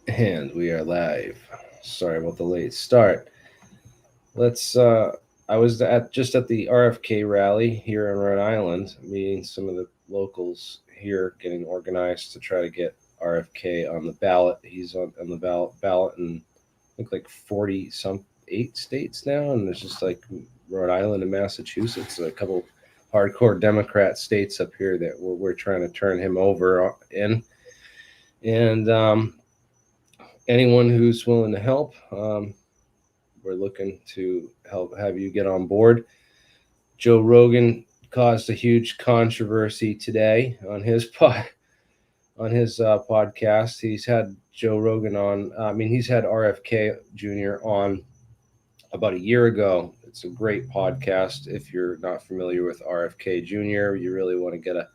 And we are live. Sorry about the late start. I was at the RFK rally here in Rhode Island, meeting some of the locals here, getting organized to try to get RFK on the ballot. He's on the ballot in I think like 40 some 8 states now, and there's just like Rhode Island and Massachusetts, a couple hardcore Democrat states up here that we're trying to turn him over in. And anyone who's willing to help, we're looking to help have you get on board. Joe Rogan caused a huge controversy today on his podcast. He's had Joe Rogan on. He's had RFK Jr. on about a year ago. It's a great podcast. If you're not familiar with RFK Jr., you really want to get a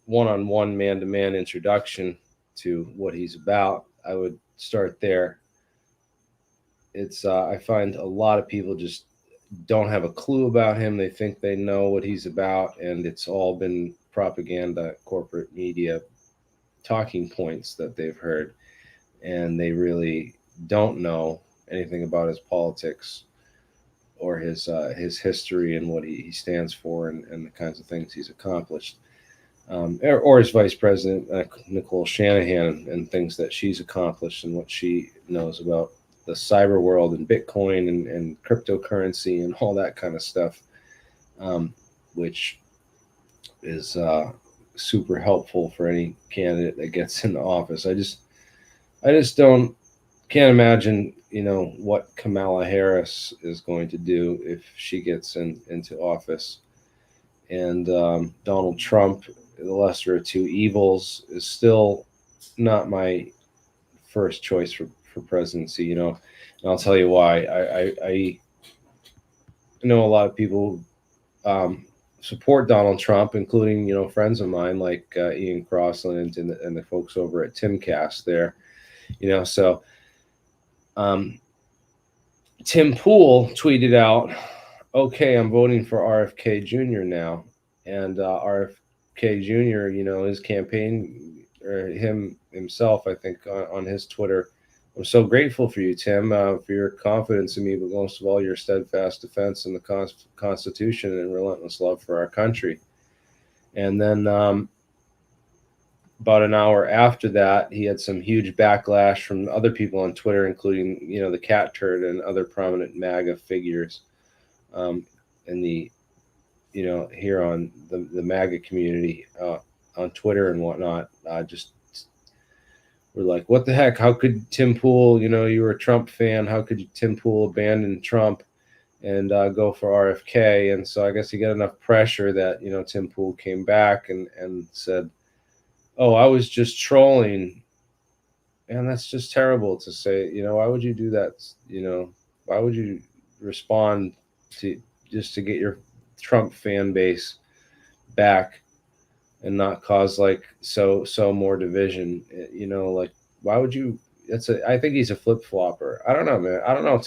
one-on-one, man-to-man introduction to what he's about. I would start there. It's I find a lot of people just don't have a clue about him. They think they know what he's about, and it's all been propaganda, corporate media talking points that they've heard, and they really don't know anything about his politics or his history and what he stands for, and the kinds of things he's accomplished. Or his vice president, Nicole Shanahan, and things that she's accomplished and what she knows about the cyber world and Bitcoin and cryptocurrency and all that kind of stuff, which is super helpful for any candidate that gets into office. I just can't imagine, what Kamala Harris is going to do if she gets into office. And Donald Trump, the lesser of two evils, is still not my first choice for presidency, and I'll tell you why. I know a lot of people support Donald Trump, including friends of mine like Ian Crossland and the folks over at Timcast there, so Tim Pool tweeted out, "Okay, I'm voting for RFK Jr. now," and RFK Jr., his campaign, or himself, I think, on his Twitter, "I'm so grateful for you, Tim, for your confidence in me, but most of all, your steadfast defense in the Constitution and relentless love for our country." And then about an hour after that, he had some huge backlash from other people on Twitter, including, the cat turd and other prominent MAGA figures in the, here on the MAGA community on Twitter and whatnot. Just we're like, what the heck? How could Tim Pool, you were a Trump fan, how could Tim Pool abandon Trump and go for RFK? And so I guess he got enough pressure that, Tim Pool came back and said, "Oh, I was just trolling." And that's just terrible to say. Why would you do that? Why would you respond to just to get your Trump fan base back and not cause like so more division? Like, why would you? I think he's a flip flopper. I don't know, man. I don't know,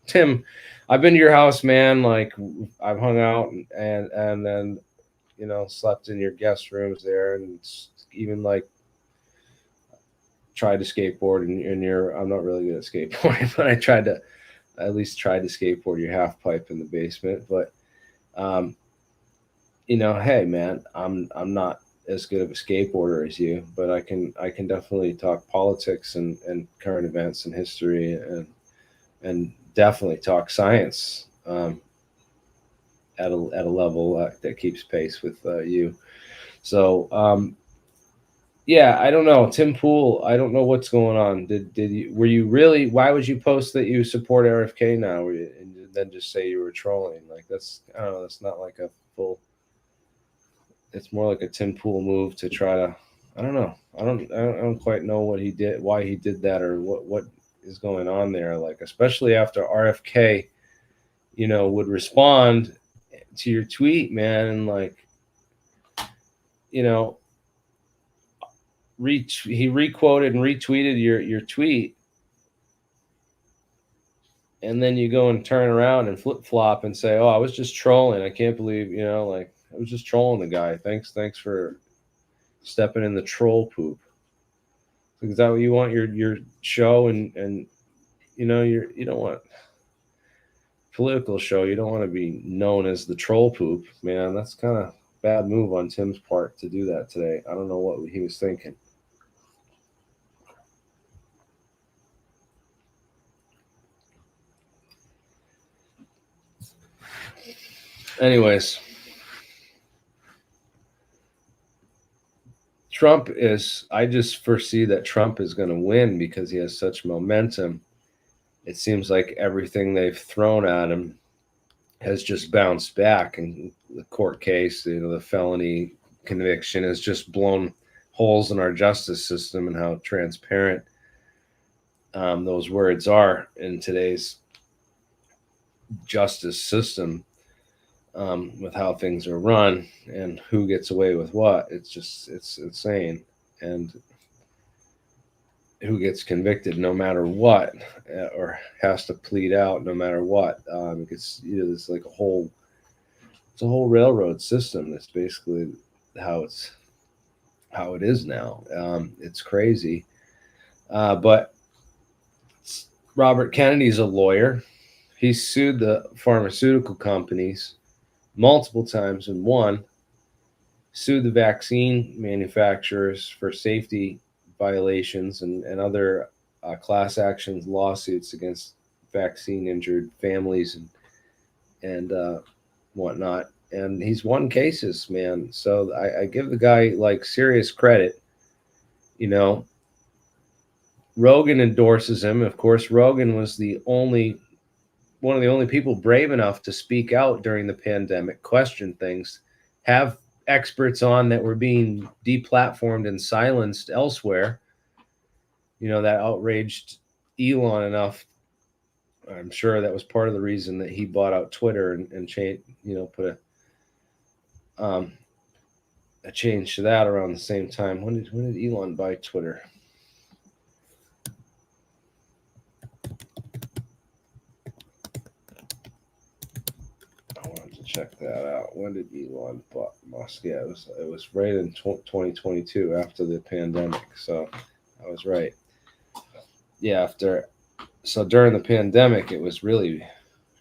Tim, I've been to your house, man. Like, I've hung out and then slept in your guest rooms there, and even like tried to skateboard in your. I'm not really good at skateboarding, but I tried to at least skateboard your half pipe in the basement. But hey, man, I'm not as good of a skateboarder as you, but I can definitely talk politics and current events and history and definitely talk science at a level that keeps pace with you. So yeah, I don't know, Tim Pool. I don't know what's going on. Were you really? Why would you post that you support RFK now, and then just say you were trolling? Like, that's, I don't know. That's not like a full. It's more like a Tim Pool move to try to. I don't know. I don't quite know what he did, why he did that, or what is going on there. Like, especially after RFK, would respond to your tweet, man, and like, he requoted and retweeted your tweet, and then you go and turn around and flip flop and say, "Oh, I was just trolling. I can't believe, like, I was just trolling the guy. Thanks for stepping in the troll poop." Is that what you want your show? And you know, you don't want political show. You don't want to be known as the troll poop, man. That's kind of bad move on Tim's part to do that today. I don't know what he was thinking. Anyways, I just foresee that Trump is going to win because he has such momentum. It seems like everything they've thrown at him has just bounced back, and the court case, the felony conviction has just blown holes in our justice system and how transparent those words are in today's justice system, with how things are run and who gets away with what. It's insane. And who gets convicted no matter what, or has to plead out no matter what. It's like it's a whole railroad system. That's basically how it is now. It's crazy. But Robert Kennedy's a lawyer. He sued the pharmaceutical companies multiple times and won. Sued the vaccine manufacturers for safety violations and other class actions lawsuits against vaccine injured families and whatnot. And he's won cases, man. So I give the guy like serious credit. Rogan endorses him. Of course, Rogan was one of the only people brave enough to speak out during the pandemic, question things, have experts on that were being deplatformed and silenced elsewhere. That outraged Elon enough. I'm sure that was part of the reason that he bought out Twitter and changed, put a change to that around the same time. When did Elon buy Twitter? Check that out. When did Elon buy Musk? Yeah, it was right in 2022 after the pandemic. So I was right. Yeah, during the pandemic, it was really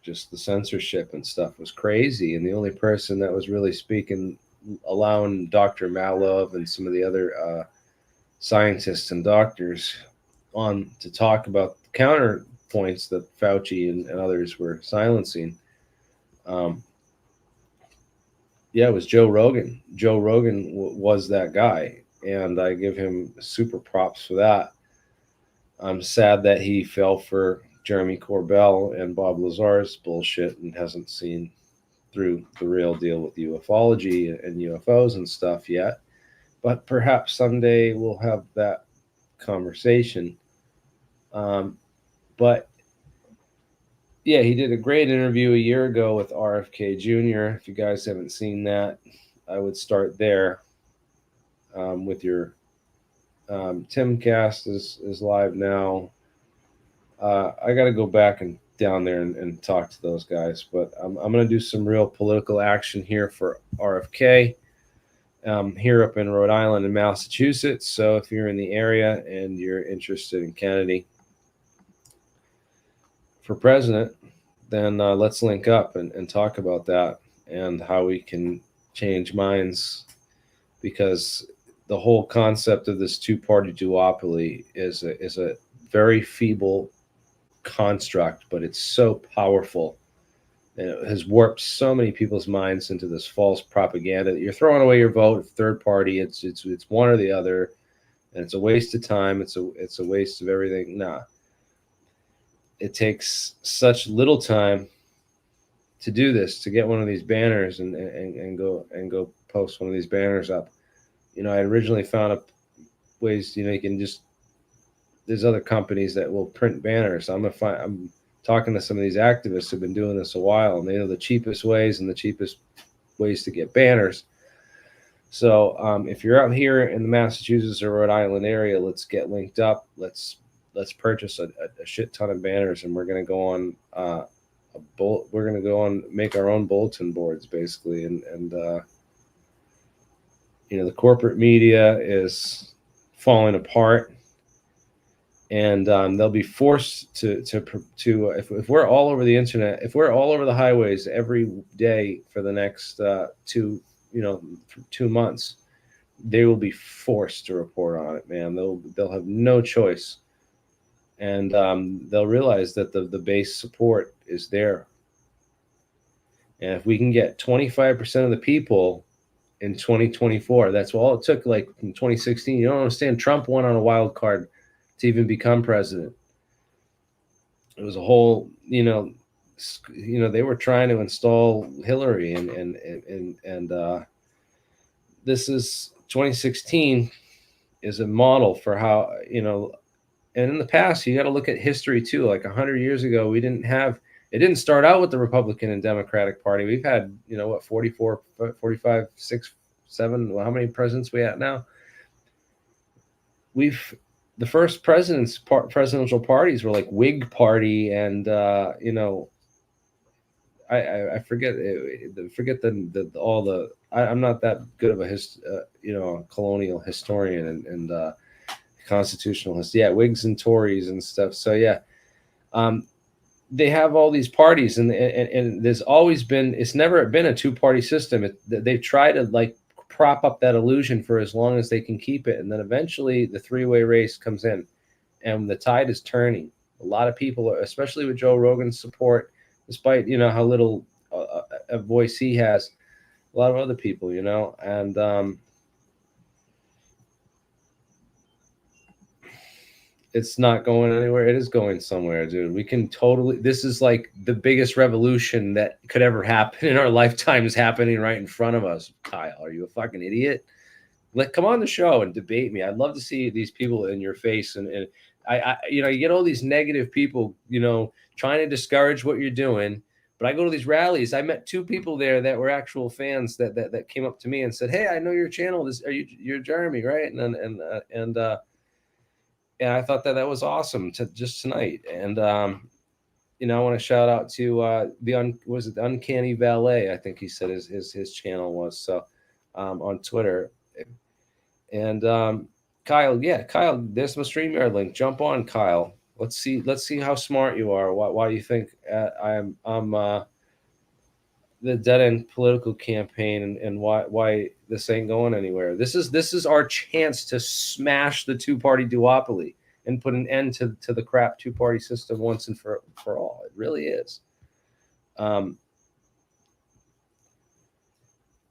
just the censorship and stuff was crazy. And the only person that was really speaking, allowing Dr. Malov and some of the other scientists and doctors on to talk about the counterpoints that Fauci and others were silencing. Yeah, it was Joe Rogan. Joe Rogan was that guy, and I give him super props for that. I'm sad that he fell for Jeremy Corbell and Bob Lazar's bullshit and hasn't seen through the real deal with ufology and UFOs and stuff yet. But perhaps someday we'll have that conversation. But yeah, he did a great interview a year ago with RFK Jr. If you guys haven't seen that, I would start there with your Timcast is live now. I got to go back and down there and talk to those guys, but I'm going to do some real political action here for RFK here up in Rhode Island and Massachusetts. So if you're in the area and you're interested in Kennedy for president, then let's link up and talk about that and how we can change minds, because the whole concept of this two-party duopoly is a very feeble construct, but it's so powerful, and it has warped so many people's minds into this false propaganda that you're throwing away your vote. Third party, it's one or the other, and it's a waste of time. It's a waste of everything. Nah. It takes such little time to do this, to get one of these banners and go post one of these banners up. I originally found ways, you can just, there's other companies that will print banners. I'm talking to some of these activists who've been doing this a while, and they know the cheapest ways to get banners. So if you're out here in the Massachusetts or Rhode Island area, let's get linked up. Let's purchase a shit ton of banners, and we're going to go on we're going to go on, make our own bulletin boards basically. And the corporate media is falling apart. and they'll be forced to if we're all over the internet, if we're all over the highways every day for the next 2 months, they will be forced to report on it, man. They'll have no choice, and they'll realize that the base support is there. And if we can get 25% of the people in 2024, that's all it took. Like in 2016, you don't understand. Trump won on a wild card to even become president. It was a whole, they were trying to install Hillary, and this is 2016 is a model for how, and in the past, you got to look at history too. Like 100 years ago, we didn't have, it didn't start out with the Republican and Democratic Party. We've had, 44, 45, 6, 7, well, how many presidents we at now? The first presidential parties were like Whig Party and, I forget all the, I'm not that good of a colonial historian and constitutionalist. Yeah, Whigs and Tories and stuff. So yeah, they have all these parties, and there's always been, it's never been a two-party system. They've tried to like prop up that illusion for as long as they can keep it, and then eventually the three-way race comes in, and the tide is turning. A lot of people, especially with Joe Rogan's support, despite how little a voice he has, a lot of other people, and it's not going anywhere. It is going somewhere, dude. We can totally, this is like the biggest revolution that could ever happen in our lifetimes happening right in front of us. Kyle, are you a fucking idiot? Come on the show and debate me. I'd love to see these people in your face. And I you get all these negative people, trying to discourage what you're doing. But I go to these rallies. I met 2 people there that were actual fans that came up to me and said, "Hey, I know your channel. You're Jeremy, right?" And I thought that was awesome just tonight. And I want to shout out to was it the Uncanny Valet? I think he said his channel was, so on Twitter. And Kyle, there's my StreamYard link. Jump on, Kyle. Let's see how smart you are. Why do you think I'm the dead end political campaign, and why this ain't going anywhere? This is our chance to smash the two-party duopoly and put an end to the crap two-party system once and for all. It really is.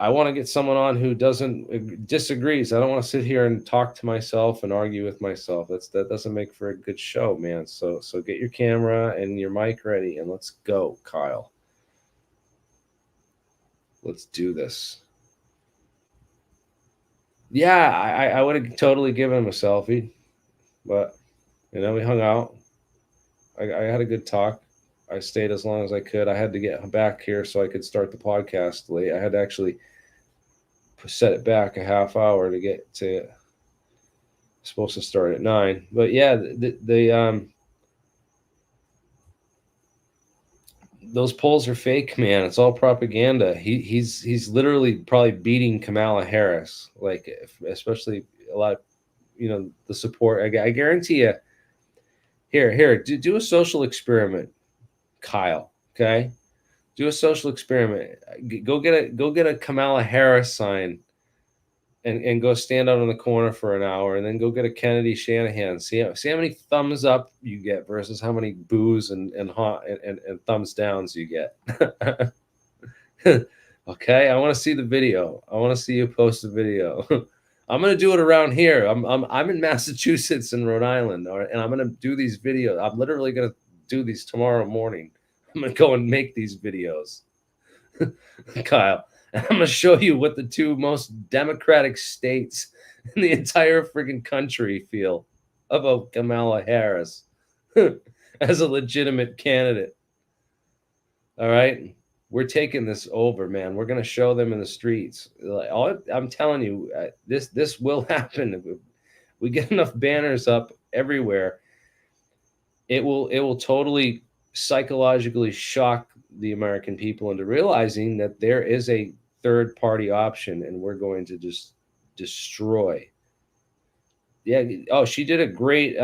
I want to get someone on who disagrees. I don't want to sit here and talk to myself and argue with myself. That doesn't make for a good show, man. So get your camera and your mic ready, and let's go, Kyle. Let's do this. Yeah, I would have totally given him a selfie, but we hung out. I had a good talk. I stayed as long as I could. I had to get back here so I could start the podcast late. I had to actually set it back a half hour to get to. Supposed to start at 9, but yeah, those polls are fake, man. It's all propaganda. He's literally probably beating Kamala Harris, like especially a lot of the support. I guarantee you. Here, do a social experiment, Kyle. Okay, do a social experiment. Go get a Kamala Harris sign, and go stand out on the corner for an hour, and then go get a Kennedy Shanahan. See how many thumbs up you get versus how many boos and thumbs downs you get. Okay, I want to see the video. I want to see you post the video. I'm gonna do it around here. I'm in Massachusetts and Rhode Island, and I'm gonna do these videos. I'm literally gonna do these tomorrow morning. I'm gonna go and make these videos, Kyle. I'm gonna show you what the 2 most democratic states in the entire freaking country feel about Kamala Harris as a legitimate candidate. All right. We're taking this over, man. We're going to show them in the streets. I'm telling you, this will happen. We get enough banners up everywhere. It will totally psychologically shock the American people into realizing that there is a third party option, and we're going to just destroy. Yeah. Oh, she did a great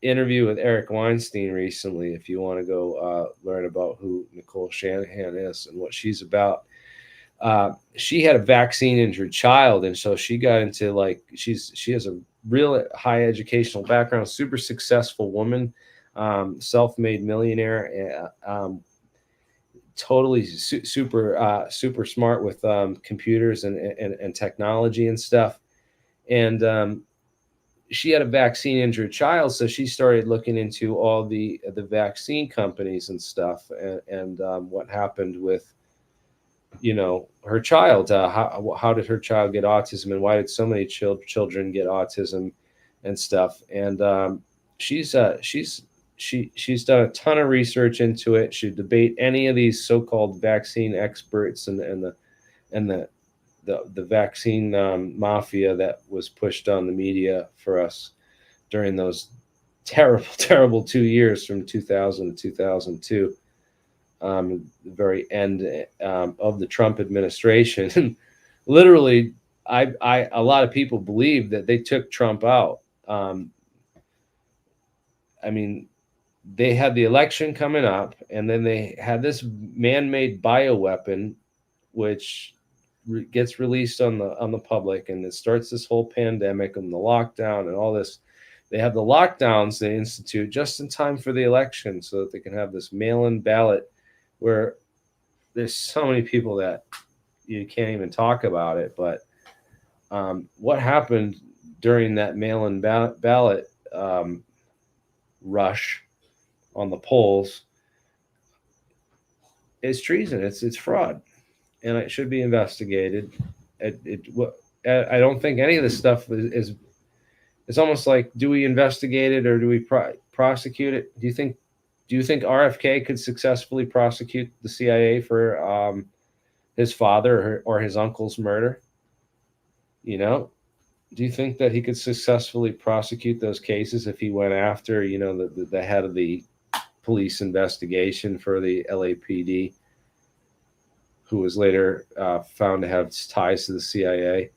interview with Eric Weinstein recently. If you want to go learn about who Nicole Shanahan is and what she's about. She had a vaccine injured child, and so she got into like she has a real high educational background, super successful woman, self-made millionaire, totally super smart with computers and technology and stuff. And she had a vaccine injured child, so she started looking into all the vaccine companies and stuff, and what happened with her child. How did her child get autism, and why did so many children get autism and stuff? And she's done a ton of research into it. She'd debate any of these so-called vaccine experts and the vaccine mafia that was pushed on the media for us during those terrible 2 years from 2000 to 2002. The very end of the Trump administration. Literally, a lot of people believe that they took Trump out. I mean, they had the election coming up, and then they had this man-made bioweapon, which gets released on the public, and it starts this whole pandemic and the lockdown and all this. They have the lockdowns they institute just in time for the election so that they can have this mail-in ballot where there's so many people that you can't even talk about it. But what happened during that mail-in ballot rush on the polls is treason. It's fraud, and it should be investigated. I don't think any of this stuff is. It's almost like, do we investigate it or do we prosecute it? Do you think RFK could successfully prosecute the CIA for his father or his uncle's murder? Do you think that he could successfully prosecute those cases if he went after, the head of the police investigation for the LAPD, who was later found to have ties to the CIA?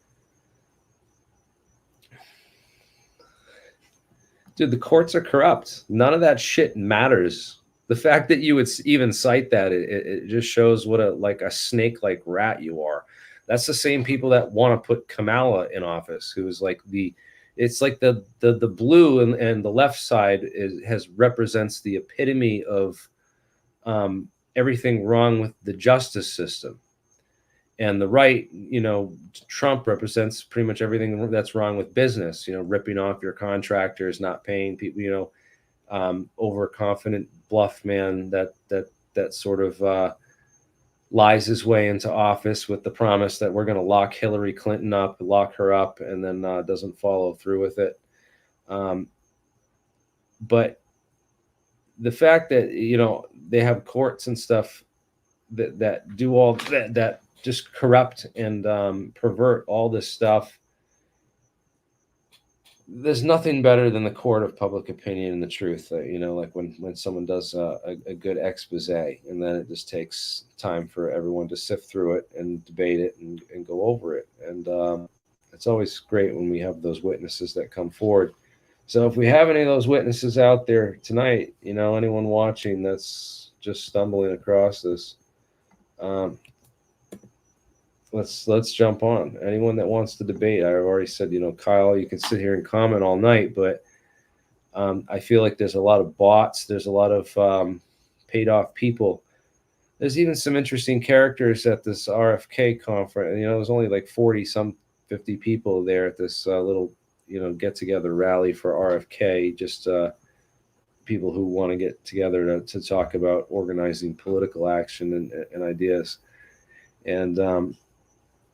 Dude, the courts are corrupt. None of that shit matters. The fact that you would even cite that, it just shows what a snake-like rat you are. That's the same people that want to put Kamala in office, who's like it's like the blue and the left side represents the epitome of everything wrong with the justice system. And the right, Trump represents pretty much everything that's wrong with business, ripping off your contractors, not paying people, overconfident bluff man that sort of lies his way into office with the promise that we're going to lock Hillary Clinton up, lock her up, and then doesn't follow through with it. But the fact that, they have courts and stuff that do all that just corrupt and pervert all this stuff. There's nothing better than the court of public opinion and the truth. Like when someone does a good expose, and then it just takes time for everyone to sift through it and debate it and go over it. And it's always great when we have those witnesses that come forward. So if we have any of those witnesses out there tonight, anyone watching that's just stumbling across this, let's jump on. Anyone that wants to debate, I've already said, Kyle, you can sit here and comment all night, but I feel like there's a lot of bots. There's a lot of paid off people. There's even some interesting characters at this RFK conference. There's only like 50 people there at this little, get together rally for RFK. Just people who want to get together to talk about organizing political action and ideas. And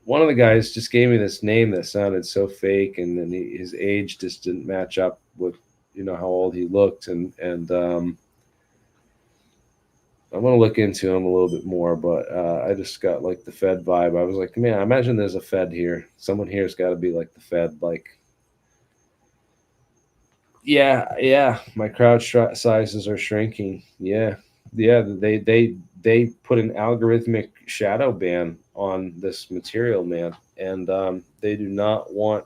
one of the guys just gave me this name that sounded so fake, and then his age just didn't match up with, how old he looked. And I'm going to look into him a little bit more, but I just got like the Fed vibe. I was like, man, I imagine there's a Fed here. Someone here's got to be like the Fed. Like, yeah, my crowd sizes are shrinking. Yeah, they put an algorithmic shadow ban on this material, man, and they do not want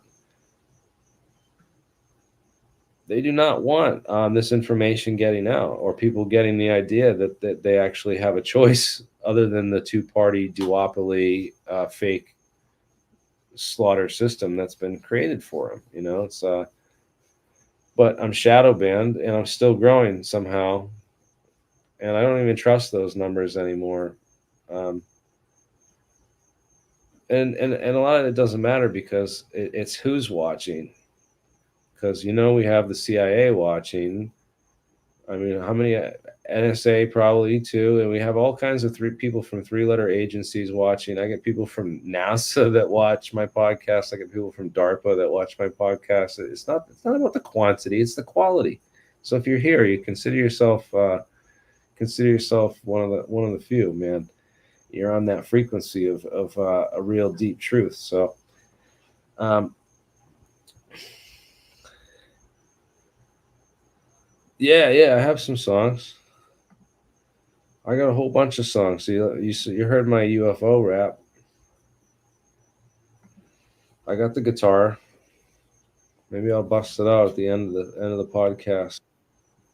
they do not want this information getting out, or people getting the idea that they actually have a choice other than the two-party duopoly fake slaughter system that's been created for them. You know, it's but I'm shadow banned and I'm still growing somehow, and I don't even trust those numbers anymore. Um, and a lot of it doesn't matter because it's who's watching. Because we have the CIA watching. I mean, how many NSA probably too, and we have all kinds of people from three-letter agencies watching. I get people from NASA that watch my podcast. I get people from DARPA that watch my podcast. It's not about the quantity; it's the quality. So if you're here, you consider yourself one of the few, man. You're on that frequency of a real deep truth. So. Yeah, I have some songs. I got a whole bunch of songs. You heard my UFO rap. I got the guitar. Maybe I'll bust it out at the end of the podcast.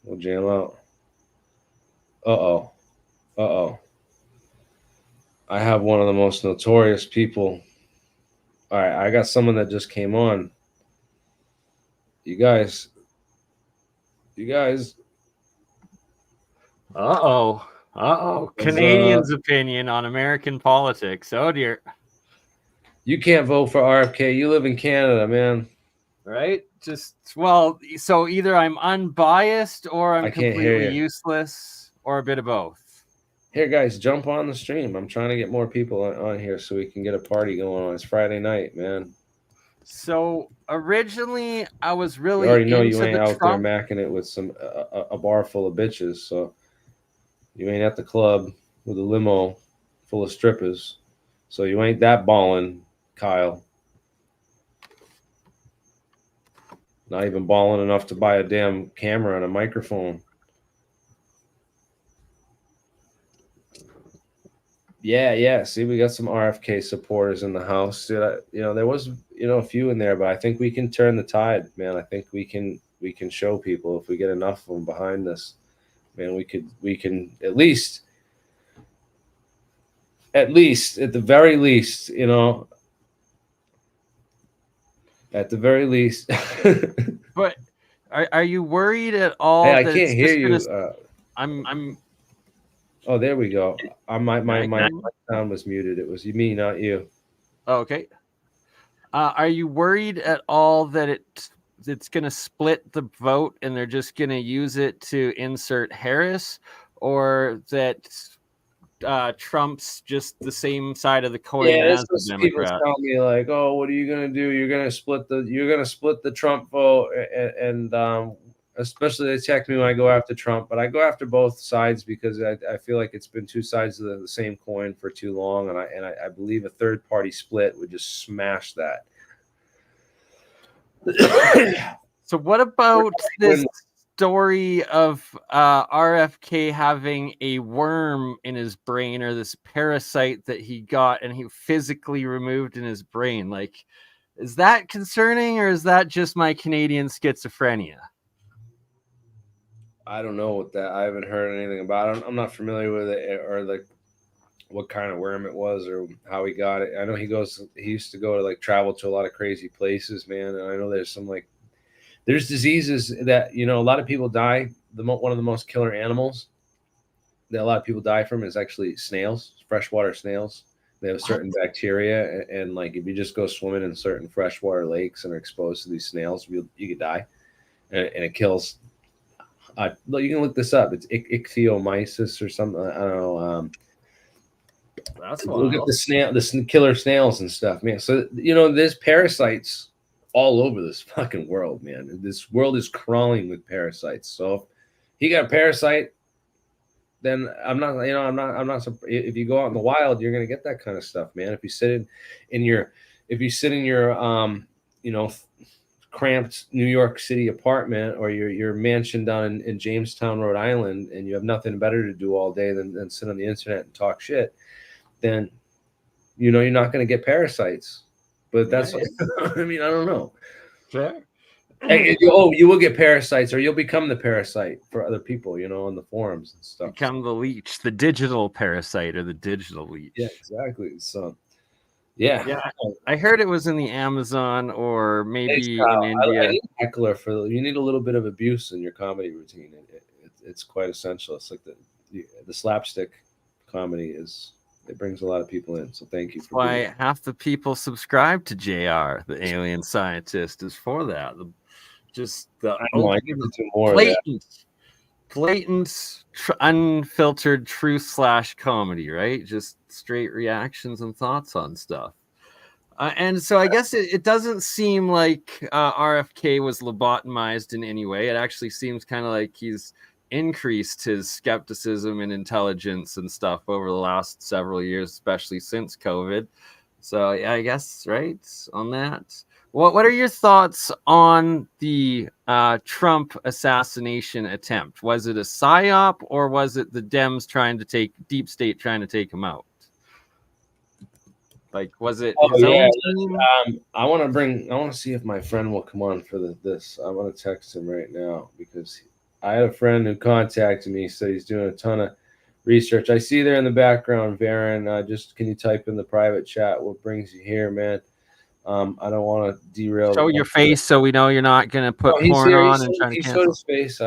We'll jam out. Uh oh. I have one of the most notorious people. All right, I got someone that just came on. You guys. Canadians' opinion on American politics. Oh dear. You can't vote for RFK. You live in Canada, man. Right? So either I'm unbiased or I'm completely useless, or a bit of both. Here, guys, jump on the stream. I'm trying to get more people on here so we can get a party going on. It's Friday night, man. So originally, I was really you already know into you ain't the out Trump. there macking it with some a bar full of bitches. So you ain't at the club with a limo full of strippers. So you ain't that balling, Kyle. Not even balling enough to buy a damn camera and a microphone. Yeah. See, we got some RFK supporters in the house. There was a few in there, but I think we can turn the tide, man. I think we can show people if we get enough of them behind us, man. We can at least at the very least, at the very least. But are you worried at all? Hey, I can't hear you. I'm. Oh, there we go. My sound was muted. It was me, not you. Okay. Are you worried at all that it's going to split the vote and they're just going to use it to insert Harris, or that Trump's just the same side of the coin as the Democrat? People tell me like, "Oh, what are you going to do? You're going to split the Trump vote," and especially they attack me when I go after Trump, but I go after both sides because I feel like it's been two sides of the same coin for too long, and I believe a third party split would just smash that. So what about this story of RFK having a worm in his brain, or this parasite that he got and he physically removed in his brain? Like, is that concerning, or is that just my Canadian schizophrenia? I don't know what that. I haven't heard anything about it. I'm not familiar with it, or like what kind of worm it was, or how he got it. I know he used to go to like travel to a lot of crazy places, man. And I know there's diseases that a lot of people die. One of the most killer animals that a lot of people die from is actually snails, freshwater snails. They have certain bacteria, and like if you just go swimming in certain freshwater lakes and are exposed to these snails, you could die, and it kills. You can look this up. It's ichthyomyces or something. I don't know. That's look at the killer snails and stuff, man. So there's parasites all over this fucking world, man. This world is crawling with parasites. So if he got a parasite, then I'm not. If you go out in the wild, you're gonna get that kind of stuff, man. If you sit in your cramped New York City apartment, or your mansion down in Jamestown, Rhode Island, and you have nothing better to do all day than sit on the internet and talk shit, then you're not going to get parasites. But that's I don't know. Fair. You will get parasites, or you'll become the parasite for other people, on the forums and stuff. Become the leech, the digital parasite or the digital leech. Yeah, exactly. So, yeah. I heard it was in the Amazon or maybe in I India. need a heckler you need a little bit of abuse in your comedy routine. It's quite essential. It's like the slapstick comedy it brings a lot of people in. So thank you for Why half the people subscribe to JR, the alien scientist, is for that. Blatant, unfiltered truth / comedy, right? Just straight reactions and thoughts on stuff. And so I guess it doesn't seem like RFK was lobotomized in any way. It actually seems kind of like he's increased his skepticism and intelligence and stuff over the last several years, especially since COVID. So yeah, I guess right on that. What are your thoughts on the Trump assassination attempt? Was it a psyop, or was it the Dems deep state trying to take him out? Like, was it his own team? I want to see if my friend will come on for this. I want to text him right now because I had a friend who contacted me, said he's doing a ton of research. I see there in the background, Varen. Just can you type in the private chat what brings you here, man? I don't want to derail. Show your face so we know you're not going to put porn on and try to cancel. He showed his face.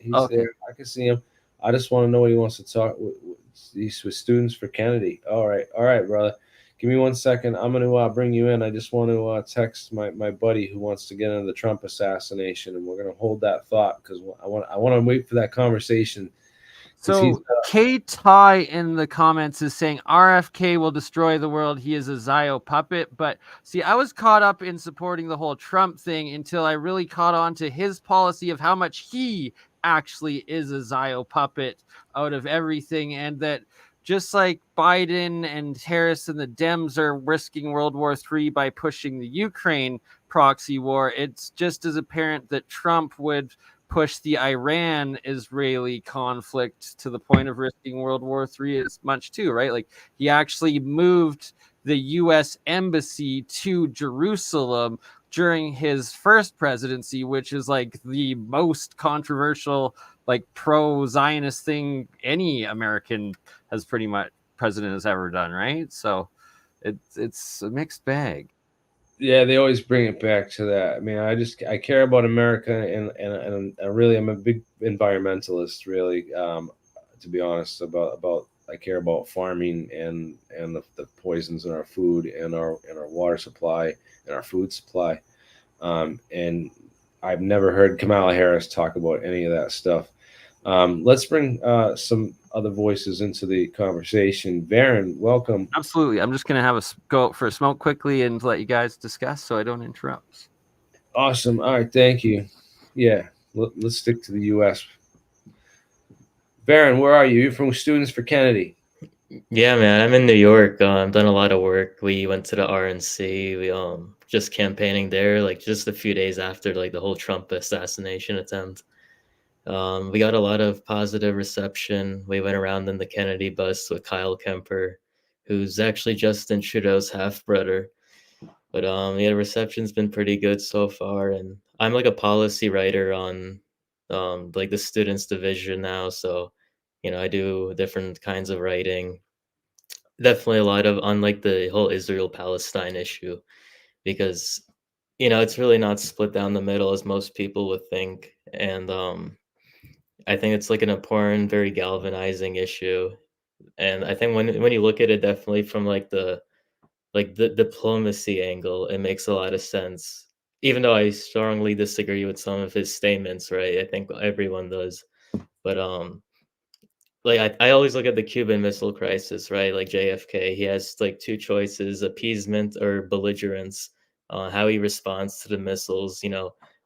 He's there. I can see him. I just want to know what he wants to talk. He's with Students for Kennedy. All right, brother. Give me 1 second. I'm going to bring you in. I just want to text my buddy who wants to get into the Trump assassination, and we're going to hold that thought because I want to wait for that conversation. So K Ty in the comments is saying RFK will destroy the world. He is a Zio puppet. But see, I was caught up in supporting the whole Trump thing until I really caught on to his policy of how much he actually is a Zio puppet out of everything, and that just like Biden and Harris and the Dems are risking World War III by pushing the Ukraine proxy war, it's just as apparent that Trump would push the Iran-Israeli conflict to the point of risking World War III as much too, right? Like he actually moved the U.S. embassy to Jerusalem during his first presidency, which is like the most controversial, like pro-Zionist thing any American president has ever done, right? So it's a mixed bag. Yeah, they always bring it back to that. I mean, I care about America, and really, I'm a big environmentalist. Really, to be honest, about I care about farming and the poisons in our food and our water supply and our food supply. And I've never heard Kamala Harris talk about any of that stuff. Let's bring some other voices into the conversation. Varen, welcome. Absolutely. I'm just going to go out for a smoke quickly and let you guys discuss so I don't interrupt. Awesome. All right. Thank you. Yeah. Let's stick to the U.S. Varen, where are you? You're from Students for Kennedy. Yeah, man. I'm in New York. I've done a lot of work. We went to the RNC. We just campaigning there, like just a few days after like the whole Trump assassination attempt. We got a lot of positive reception. We went around in the Kennedy bus with Kyle Kemper, who's actually Justin Trudeau's half brother. But yeah, the reception's been pretty good so far. And I'm like a policy writer on like the students division now. So, I do different kinds of writing. Definitely a lot of on like the whole Israel-Palestine issue, because it's really not split down the middle as most people would think. And I think it's like an important, very galvanizing issue. And I think when you look at it definitely from like the diplomacy angle, it makes a lot of sense. Even though I strongly disagree with some of his statements, right? I think everyone does. But like I always look at the Cuban Missile Crisis, right? Like JFK, he has like two choices: appeasement or belligerence. How he responds to the missiles,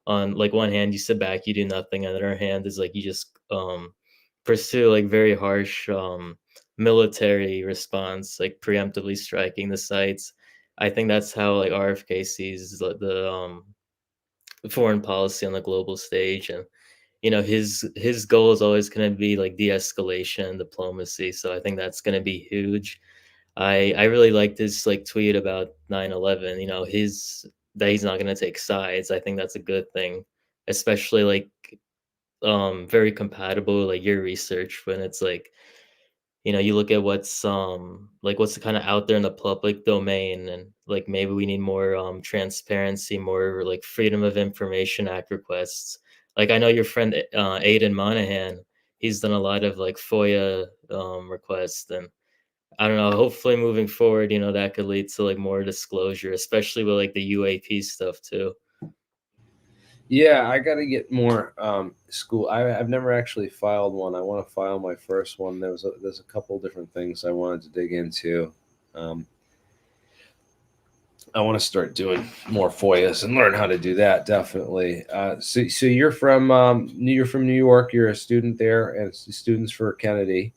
on like one hand you sit back, you do nothing. On the other hand is like you just pursue like very harsh military response, like preemptively striking the sites. I think that's how like RFK sees the foreign policy on the global stage. And his goal is always going to be like de-escalation, diplomacy. So I think that's going to be huge. I really liked his like tweet about 9/11. His that he's not going to take sides. I think that's a good thing, especially like very compatible like your research when it's like, you know, you look at what's kind of out there in the public domain, and like maybe we need more transparency, more like Freedom of Information Act requests. Like I know your friend Aiden Monahan, he's done a lot of like FOIA requests, and I don't know, hopefully moving forward, you know, that could lead to like more disclosure, especially with like the UAP stuff too. Yeah, I got to get more school. I've never actually filed one. I want to file my first one. There's a couple different things I wanted to dig into. Um, I want to start doing more FOIAs and learn how to do that. Definitely. So you're from New York. You're a student there, and students for Kennedy.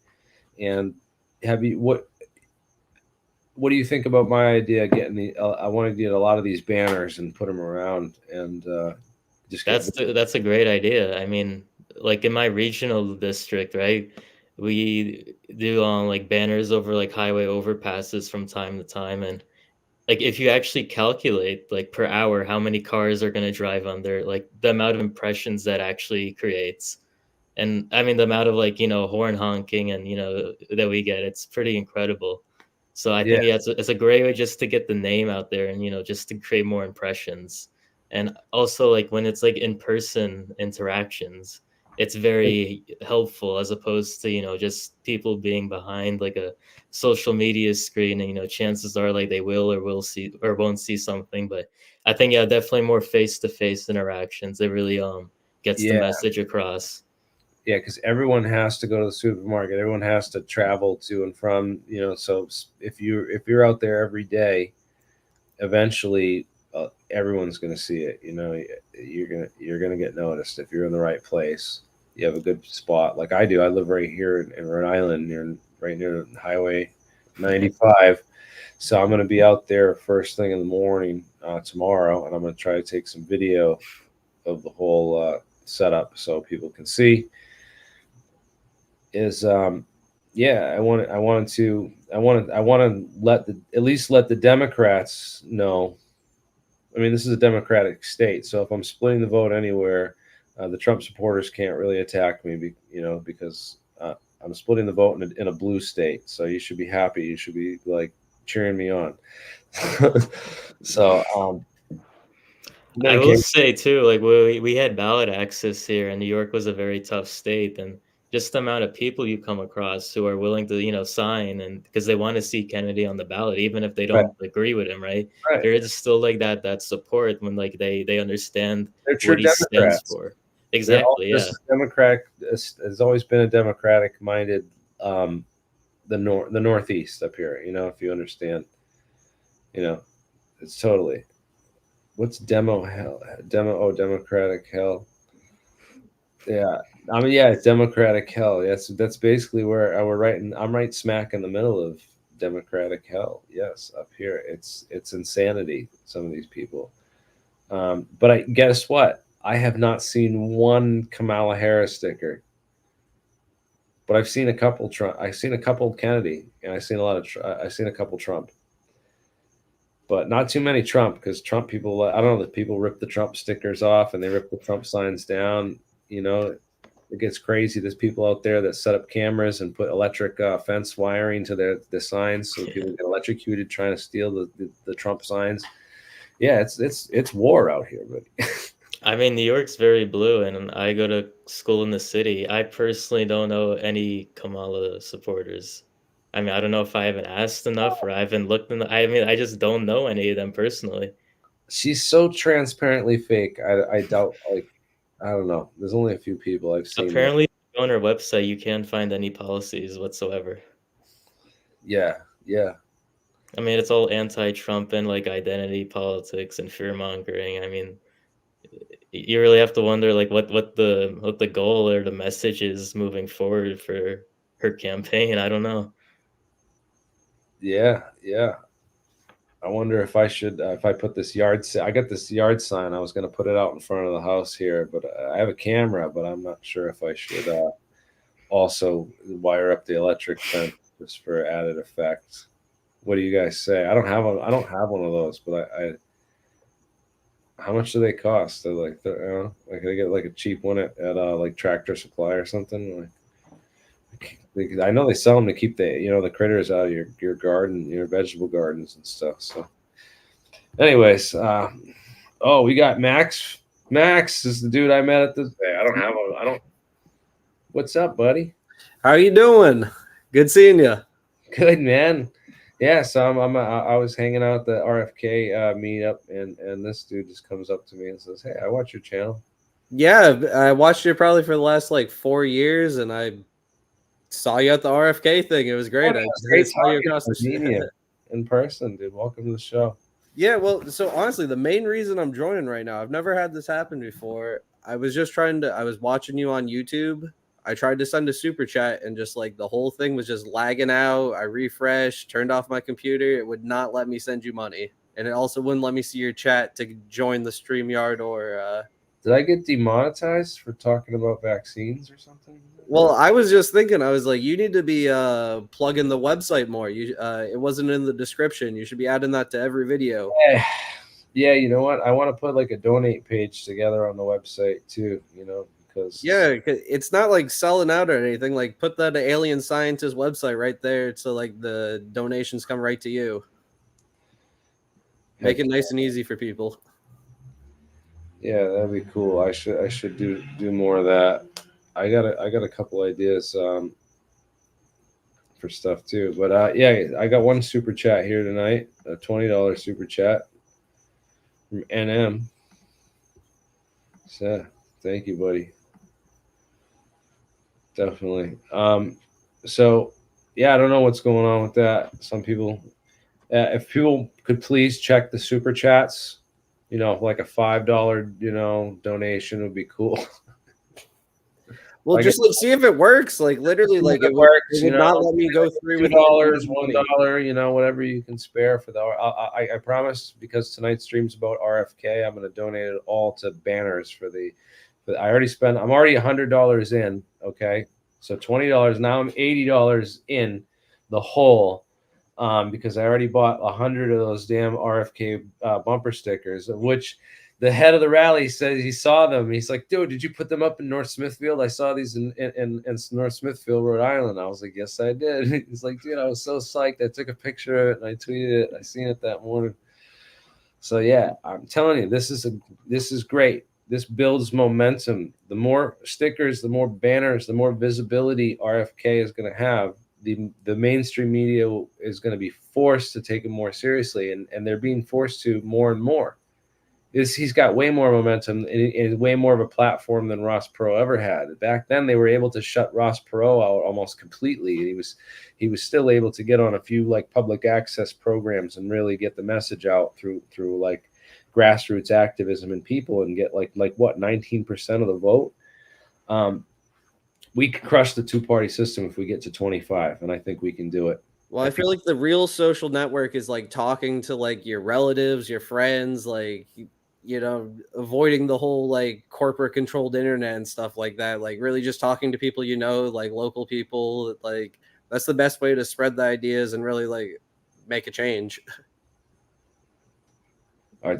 And have you what do you think about my idea of getting I want to get a lot of these banners and put them around and just get. That's a great idea. I mean, like in my regional district, right? We do like banners over like highway overpasses from time to time, and like if you actually calculate like per hour how many cars are going to drive under, like the amount of impressions that actually creates, and I mean the amount of like, you know, horn honking and, you know, that we get, it's pretty incredible. So I Yeah, think, yeah, it's a great way just to get the name out there and, you know, just to create more impressions. And also like when it's like in person interactions, it's very helpful as opposed to, you know, just people being behind like a social media screen, and, you know, chances are like they will see or won't see something. But I think, yeah, definitely more face-to-face interactions, it really gets the yeah, message across. yeah. Because everyone has to go to the supermarket. Everyone has to travel to and from. So if you're out there every day, eventually everyone's going to see it. You're gonna get noticed if you're in the right place. You have a good spot, like I do. I live right here in Rhode Island, right near Highway 95. So I'm going to be out there first thing in the morning tomorrow, and I'm going to try to take some video of the whole setup so people can see. Is Yeah, I want to at least let the Democrats know. I mean, this is a Democratic state, so if I'm splitting the vote anywhere, the Trump supporters can't really attack me, because I'm splitting the vote in a blue state. So you should be happy. You should be like cheering me on. So, in I any will case, say too, like we had ballot access here, and New York was a very tough state, and just the amount of people you come across who are willing to, you know, sign, and because they want to see Kennedy on the ballot, even if they right, don't agree with him, right? right, There is still like that support when like they understand they're true what he stands Democrats. for. They're all Exactly, just yeah. as democratic. Has always been a democratic-minded. The Northeast up here. If you understand, it's totally. What's demo hell? Demo oh democratic hell. Yeah, I mean, yeah, it's democratic hell. Yes, that's basically where we're right. I'm right smack in the middle of democratic hell. Yes, up here, it's insanity. Some of these people. But I guess what? I have not seen one Kamala Harris sticker, but I've seen a couple Trump. I've seen a couple Kennedy, and I've seen a lot of. I've seen a couple Trump, but not too many Trump, because Trump people. I don't know, that people rip the Trump stickers off and they rip the Trump signs down. It gets crazy. There's people out there that set up cameras and put electric fence wiring to the signs so people get electrocuted trying to steal the Trump signs. Yeah, it's war out here, buddy. I mean, New York's very blue, and I go to school in the city. I personally don't know any Kamala supporters. I mean, I don't know if I haven't asked enough or I haven't looked in I mean, I just don't know any of them personally. She's so transparently fake. I doubt, like, I don't know. There's only a few people I've seen that. Apparently, on her website, you can't find any policies whatsoever. Yeah, yeah, I mean, it's all anti-Trump and like identity politics and fear mongering. I mean, you really have to wonder like what the goal or the message is moving forward for her campaign. I don't know. yeah, yeah. I wonder if I put this I got this yard sign. I was going to put it out in front of the house here, but I have a camera, but I'm not sure if I should also wire up the electric fence just for added effect. What do you guys say? I don't have one of those, but How much do they cost? They're like, like I get like a cheap one at like Tractor Supply or something. Like, I know they sell them to keep the critters out of your garden, your vegetable gardens and stuff. So, anyways, oh, we got Max. Max is the dude I met at the. I don't. What's up, buddy? How you doing? Good seeing you. Good, man. Yeah, so I was hanging out at the RFK meetup, and this dude just comes up to me and says, "Hey, I watch your channel." Yeah, I watched you probably for the last like 4 years, and I saw you at the RFK thing. It was great. I saw you across the street in person, dude. Welcome to the show. Yeah, well, so honestly, the main reason I'm joining right now, I've never had this happen before. I was watching you on YouTube. I tried to send a super chat and just like the whole thing was just lagging out. I refreshed, turned off my computer. It would not let me send you money. And it also wouldn't let me see your chat to join the StreamYard or Did I get demonetized for talking about vaccines or something? Well, I was just thinking, I was like, you need to be plugging the website more. It wasn't in the description. You should be adding that to every video. Yeah, you know what? I want to put like a donate page together on the website too, because it's not like selling out or anything. Like put that alien scientist website right there so like the donations come right to you. Make it nice and easy for people. Yeah, that'd be cool. I should do more of that. I got a couple ideas for stuff too. But yeah, I got one super chat here tonight, a $20 super chat from NM. So thank you, buddy. Definitely. So yeah, I don't know what's going on with that. Some people, if people could please check the super chats, like a $5, donation would be cool. Well, just like see if it works. Like literally, like it works. It would not let me go through with $2, $1, whatever you can spare for the. I promise, because tonight's stream's about RFK, I'm going to donate it all to banners for the. But I'm already $100 in. Okay, so $20. Now I'm $80 in the hole, because I already bought 100 of those damn RFK bumper stickers, of which the head of the rally said he saw them. He's like, dude, did you put them up in North Smithfield? I saw these in North Smithfield, Rhode Island. I was like, yes, I did. He's like, dude, I was so psyched. I took a picture of it and I tweeted it. I seen it that morning. So yeah, I'm telling you, this is great. This builds momentum. The more stickers, the more banners, the more visibility RFK is going to have. The mainstream media is going to be forced to take it more seriously, and they're being forced to more and more. He's got way more momentum and way more of a platform than Ross Perot ever had. Back then, they were able to shut Ross Perot out almost completely. He was still able to get on a few like public access programs and really get the message out through like grassroots activism and people, and get like what 19% of the vote. We could crush the two-party system if we get to 25, and I think we can do it. Well, I feel like the real social network is like talking to like your relatives, your friends, like avoiding the whole like corporate controlled internet and stuff like that. Like really just talking to people, like local people. Like that's the best way to spread the ideas and really like make a change.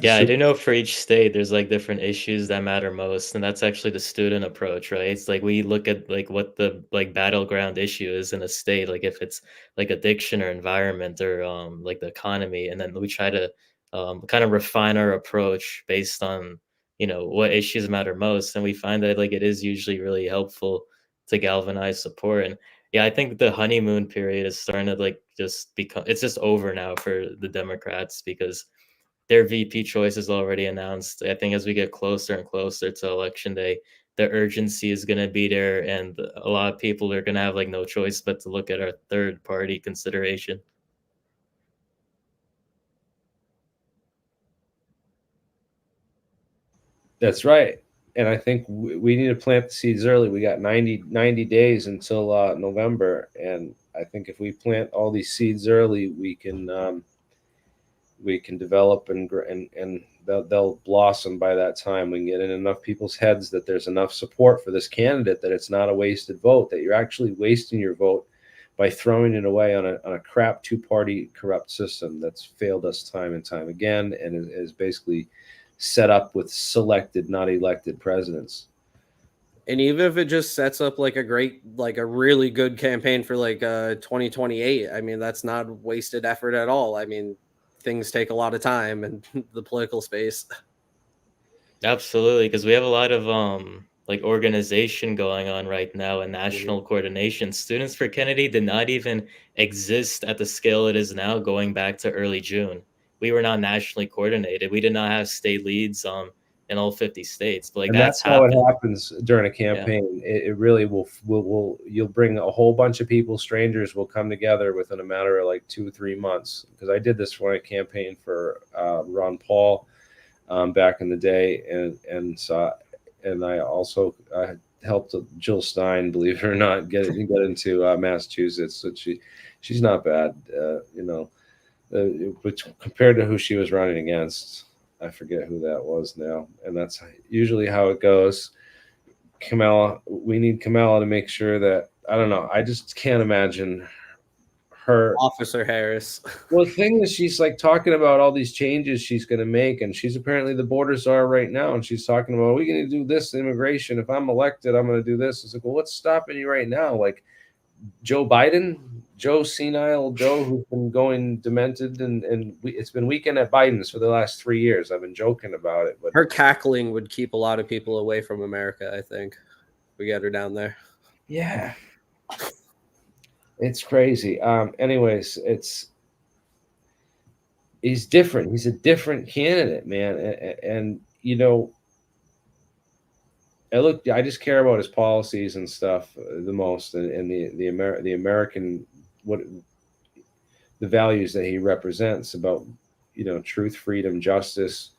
Yeah, I do know for each state there's like different issues that matter most, and that's actually the student approach, right? It's like we look at like what the like battleground issue is in a state, like if it's like addiction or environment or like the economy, and then we try to kind of refine our approach based on what issues matter most, and we find that like it is usually really helpful to galvanize support. And yeah, I think the honeymoon period is starting to like just become, it's just over now for the Democrats, because their VP choice is already announced. I think as we get closer and closer to election day, the urgency is going to be there, and a lot of people are going to have like no choice but to look at our third party consideration. That's right. And I think we need to plant the seeds early. We got 90 days until November. And I think if we plant all these seeds early, we can develop and they'll blossom by that time. We can get in enough people's heads that there's enough support for this candidate, that it's not a wasted vote, that you're actually wasting your vote by throwing it away on a crap two-party corrupt system that's failed us time and time again, and is basically set up with selected, not elected presidents. And even if it just sets up like a really good campaign for like 2028, I mean, that's not wasted effort at all. I mean, things take a lot of time in the political space. Absolutely, because we have a lot of like organization going on right now and national coordination. Students for Kennedy did not even exist at the scale it is now going back to early June. We were not nationally coordinated. We did not have state leads in all 50 states. But like And that's how happened. it happens during a campaign. It really will you'll bring a whole bunch of people, strangers will come together within a matter of like 2-3 months. Because I did this when I campaigned for Ron Paul back in the day, and I also helped Jill Stein, believe it or not, get into Massachusetts. So she's not bad, but compared to who she was running against, I forget who that was now, and that's usually how it goes. Kamala, we need Kamala to make sure that, I don't know. I just can't imagine her. Officer Harris. Well, the thing is, she's like talking about all these changes she's going to make, and she's apparently the border czar right now, and she's talking about, we're going to do this immigration. If I'm elected, I'm going to do this. It's like, well, what's stopping you right now? Like Joe Biden, senile Joe, who's been going demented, and it's been weekend at Biden's for the last 3 years. I've been joking about it, but Her cackling would keep a lot of people away from America, I think. We get her down there. Yeah. It's crazy. Anyways, he's different. He's a different candidate, man. And I just care about his policies and stuff the most, and the American, the values that he represents about, truth, freedom, justice.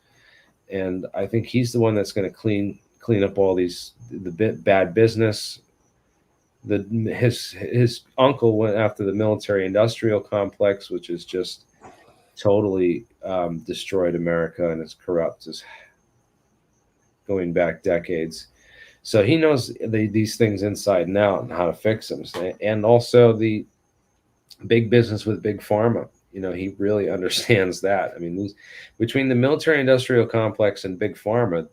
And I think he's the one that's going to clean up all the bad business. His uncle went after the military industrial complex, which is just totally destroyed America, and it's corrupt, is going back decades. So he knows these things inside and out and how to fix them. And also the big business with big pharma. He really understands that. I mean, between the military industrial complex and big pharma,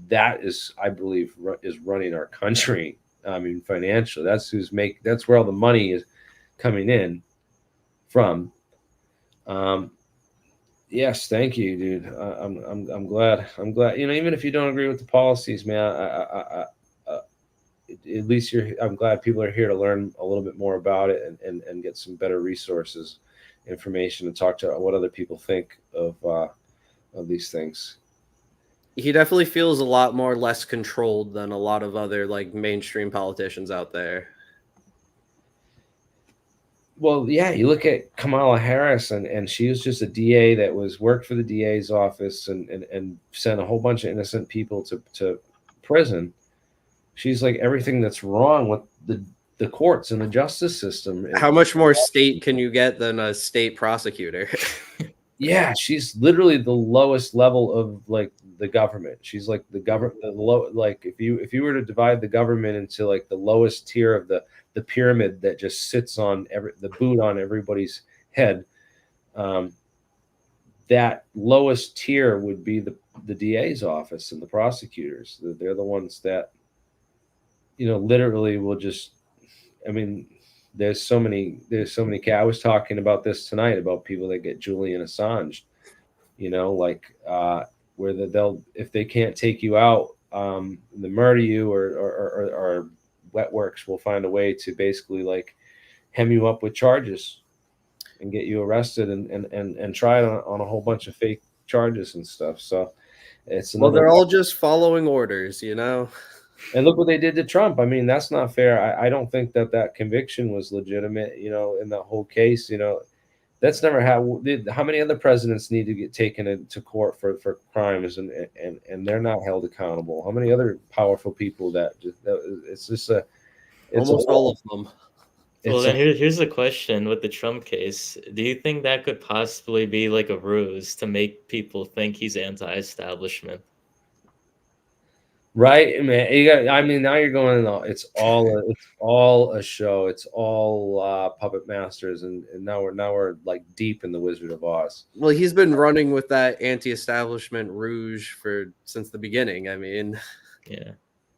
that is, I believe, is running our country. I mean, financially, that's where all the money is coming in from. Yes, thank you, dude. I'm glad. Even if you don't agree with the policies, man, at least I'm glad people are here to learn a little bit more about it and get some better resources, information, and talk to what other people think of these things. He definitely feels a lot more less controlled than a lot of other like mainstream politicians out there. Well, yeah, you look at Kamala Harris, and she was just a DA that worked for the DA's office and sent a whole bunch of innocent people to prison. She's like everything that's wrong with the courts and the justice system. How much more state can you get than a state prosecutor? Yeah, she's literally the lowest level of like the government. She's like the government, like if you were to divide the government into like the lowest tier of the pyramid that just sits on the boot on everybody's head, that lowest tier would be the DA's office and the prosecutors. They're the ones that, literally will just, I mean, there's so many. I was talking about this tonight about people that get Julian Assange, where they'll, if they can't take you out, they murder you, or Wet Works will find a way to basically like hem you up with charges and get you arrested and tried on a whole bunch of fake charges and stuff. So they're all just following orders, And look what they did to Trump. I mean, that's not fair. I don't think that conviction was legitimate, in the whole case. That's never happened. How many other presidents need to get taken into court for crimes and they're not held accountable? How many other powerful people almost all of them. Well, then here's the question with the Trump case. Do you think that could possibly be like a ruse to make people think he's anti-establishment? Right, man. You got. I mean, now you're going. It's all a show. It's all puppet masters, and now we're like deep in the Wizard of Oz. Well, he's been running with that anti-establishment rouge since the beginning. I mean, Yeah.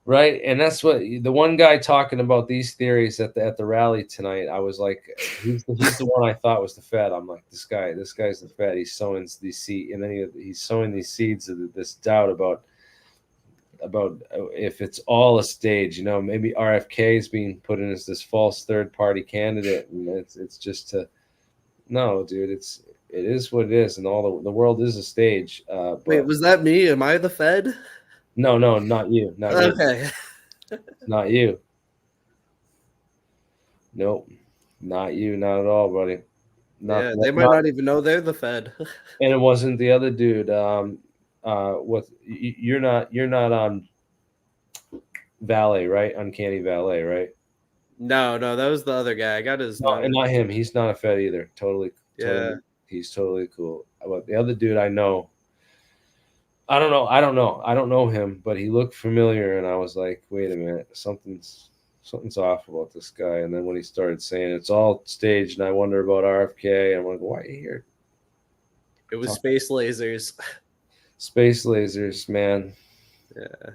Right, and that's what the one guy talking about these theories at the rally tonight. I was like, he's the one I thought was the Fed. I'm like, this guy's the Fed. He's sowing these seeds, and then he's sowing these seeds of this doubt about if it's all a stage. Maybe RFK is being put in as this false third party candidate, and it's just to no, dude. It is what it is, and all the world is a stage. wait, was that me? Am I the Fed? No, not you, not you. Okay. Not you. Nope. Not you. Not at all, buddy. Yeah, they might not even know they're the Fed. And it wasn't the other dude. You're not on Valet, right? Uncanny Valet, right? No, that was the other guy. I got his No, and not him. He's not a Fed either. Totally. Yeah. He's totally cool. But the other dude I know. I don't know. I don't know him, but he looked familiar, and I was like, wait a minute, something's off about this guy. And then when he started saying it's all staged, and I wonder about RFK, I'm like, why are you here? It was space lasers. Space lasers, man. Yeah.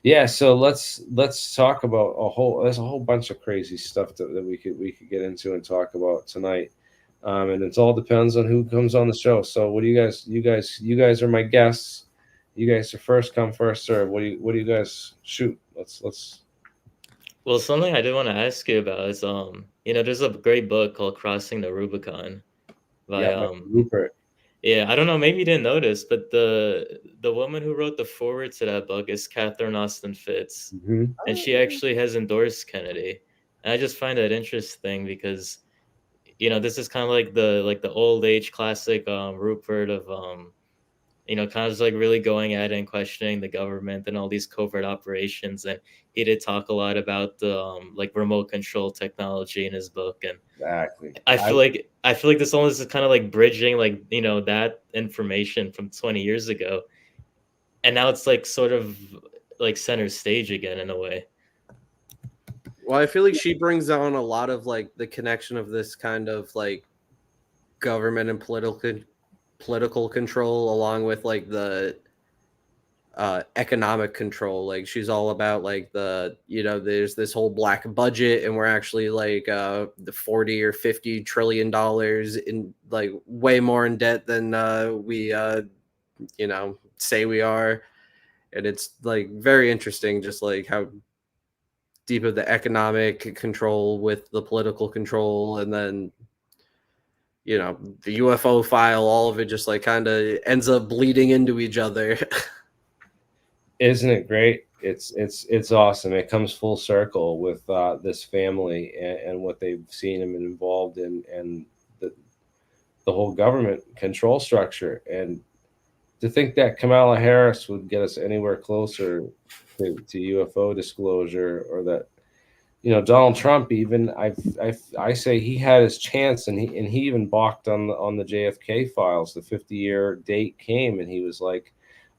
Yeah. So let's talk about there's a whole bunch of crazy stuff that we could get into and talk about tonight. And it all depends on who comes on the show. So what do you guys are my guests. You guys are first come, first serve. What do you guys shoot? Let's. Well, something I did want to ask you about is there's a great book called Crossing the Rubicon by Rupert. Yeah, I don't know, maybe you didn't notice, but the woman who wrote the foreword to that book is Catherine Austin Fitts, and she actually has endorsed Kennedy. And I just find that interesting because this is kind of like the old age classic Rupert of kind of like really going at it and questioning the government and all these covert operations. And he did talk a lot about the like remote control technology in his book. And exactly, I feel like this almost is kind of like bridging like that information from 20 years ago, and now it's like sort of like center stage again in a way. Well, I feel like she brings on a lot of like the connection of this kind of like government and political control, along with like the economic control. Like she's all about like there's this whole black budget, and we're actually like the 40 or 50 trillion dollars in like way more in debt than we say we are. And it's like very interesting, just like how deep of the economic control with the political control, and then the UFO file, all of it just like kind of ends up bleeding into each other. Isn't it great? It's awesome. It comes full circle with this family and what they've seen and been involved in, and the whole government control structure. And to think that Kamala Harris would get us anywhere closer to UFO disclosure, or that Donald Trump, even I say he had his chance, and he even balked on the JFK files. The 50-year date came, and he was like,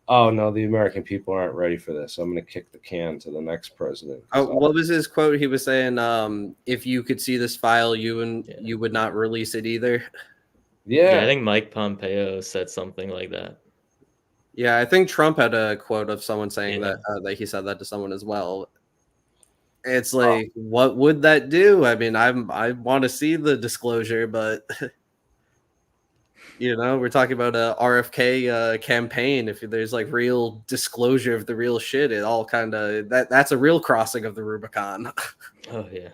oh no, the American people aren't ready for this. I'm going to kick the can to the next president. What was his quote? He was saying, if you could see this file, you would not release it either. Yeah, I think Mike Pompeo said something like that. Yeah, I think Trump had a quote of someone saying that he said that to someone as well. It's like, what would that do? I mean, I want to see the disclosure, but we're talking about a RFK campaign. If there's like real disclosure of the real shit, it all kind of that's a real crossing of the Rubicon. Oh yeah,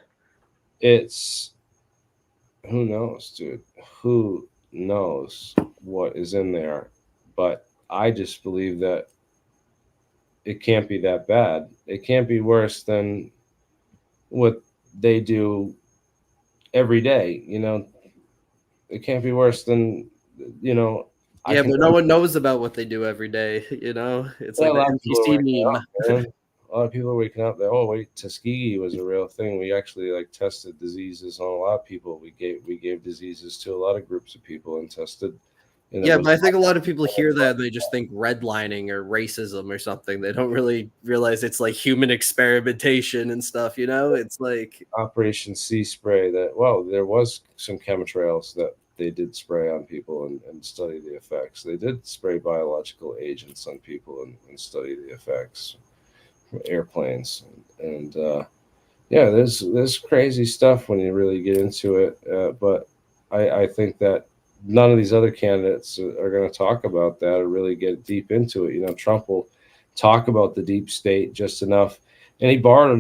it's who knows, dude. Who knows what is in there? But I just believe that it can't be that bad. It can't be worse than what they do every day. It can't be worse than yeah, but no one knows about what they do every day. It's like an NPC meme. A lot of people are waking up that, oh wait, Tuskegee was a real thing. We actually like tested diseases on a lot of people. We gave diseases to a lot of groups of people and tested Yeah, but I think a lot of people hear that and they just think redlining or racism or something. They don't really realize it's like human experimentation and stuff, you know? It's like Operation Sea Spray there was some chemtrails that they did spray on people and study the effects. They did spray biological agents on people and study the effects from airplanes. And yeah, there's crazy stuff when you really get into it. But I think that none of these other candidates are going to talk about that or really get deep into it. You know, Trump will talk about the deep state just enough, and he borrowed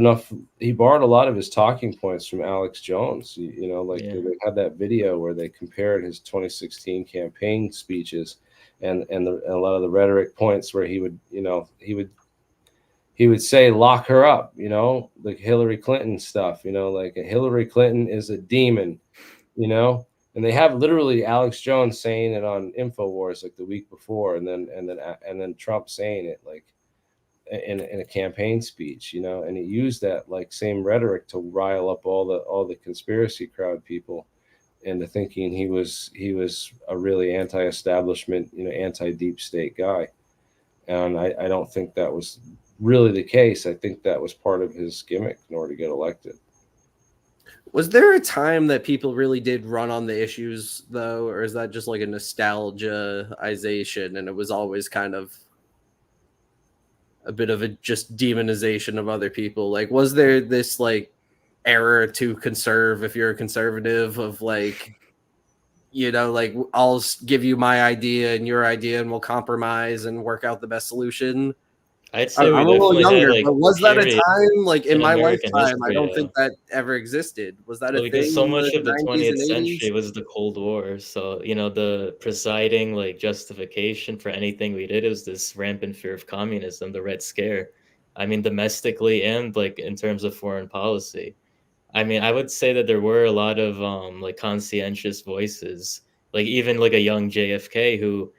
a lot of his talking points from Alex Jones. You know, like they had that video where they compared his 2016 campaign speeches and a lot of the rhetoric points where he would say lock her up, you know, like Hillary Clinton stuff, you know, like Hillary Clinton is a demon, you know. And they have literally Alex Jones saying it on InfoWars like the week before, and then Trump saying it like in a campaign speech, you know. And he used that like same rhetoric to rile up all the conspiracy crowd people into thinking he was a really anti-establishment, you know, anti-deep state guy. And I don't think that was really the case. I think that was part of his gimmick in order to get elected. Was there a time that people really did run on the issues, though, or is that just like a nostalgiaization and it was always kind of a bit of a just demonization of other people? Like, was there this like error to conserve if you're a conservative of like, you know, like I'll give you my idea and your idea and we'll compromise and work out the best solution? I'd say I'm a little younger, but was that a periods time like in my American lifetime? I history, don't think that ever existed. Was that a thing? because so in much of the 90s 20th and 80s? century was the Cold War. So, you know, the presiding like justification for anything we did is this rampant fear of communism, the Red Scare. I mean, domestically and like in terms of foreign policy. I mean, I would say that there were a lot of like conscientious voices, like even like a young JFK who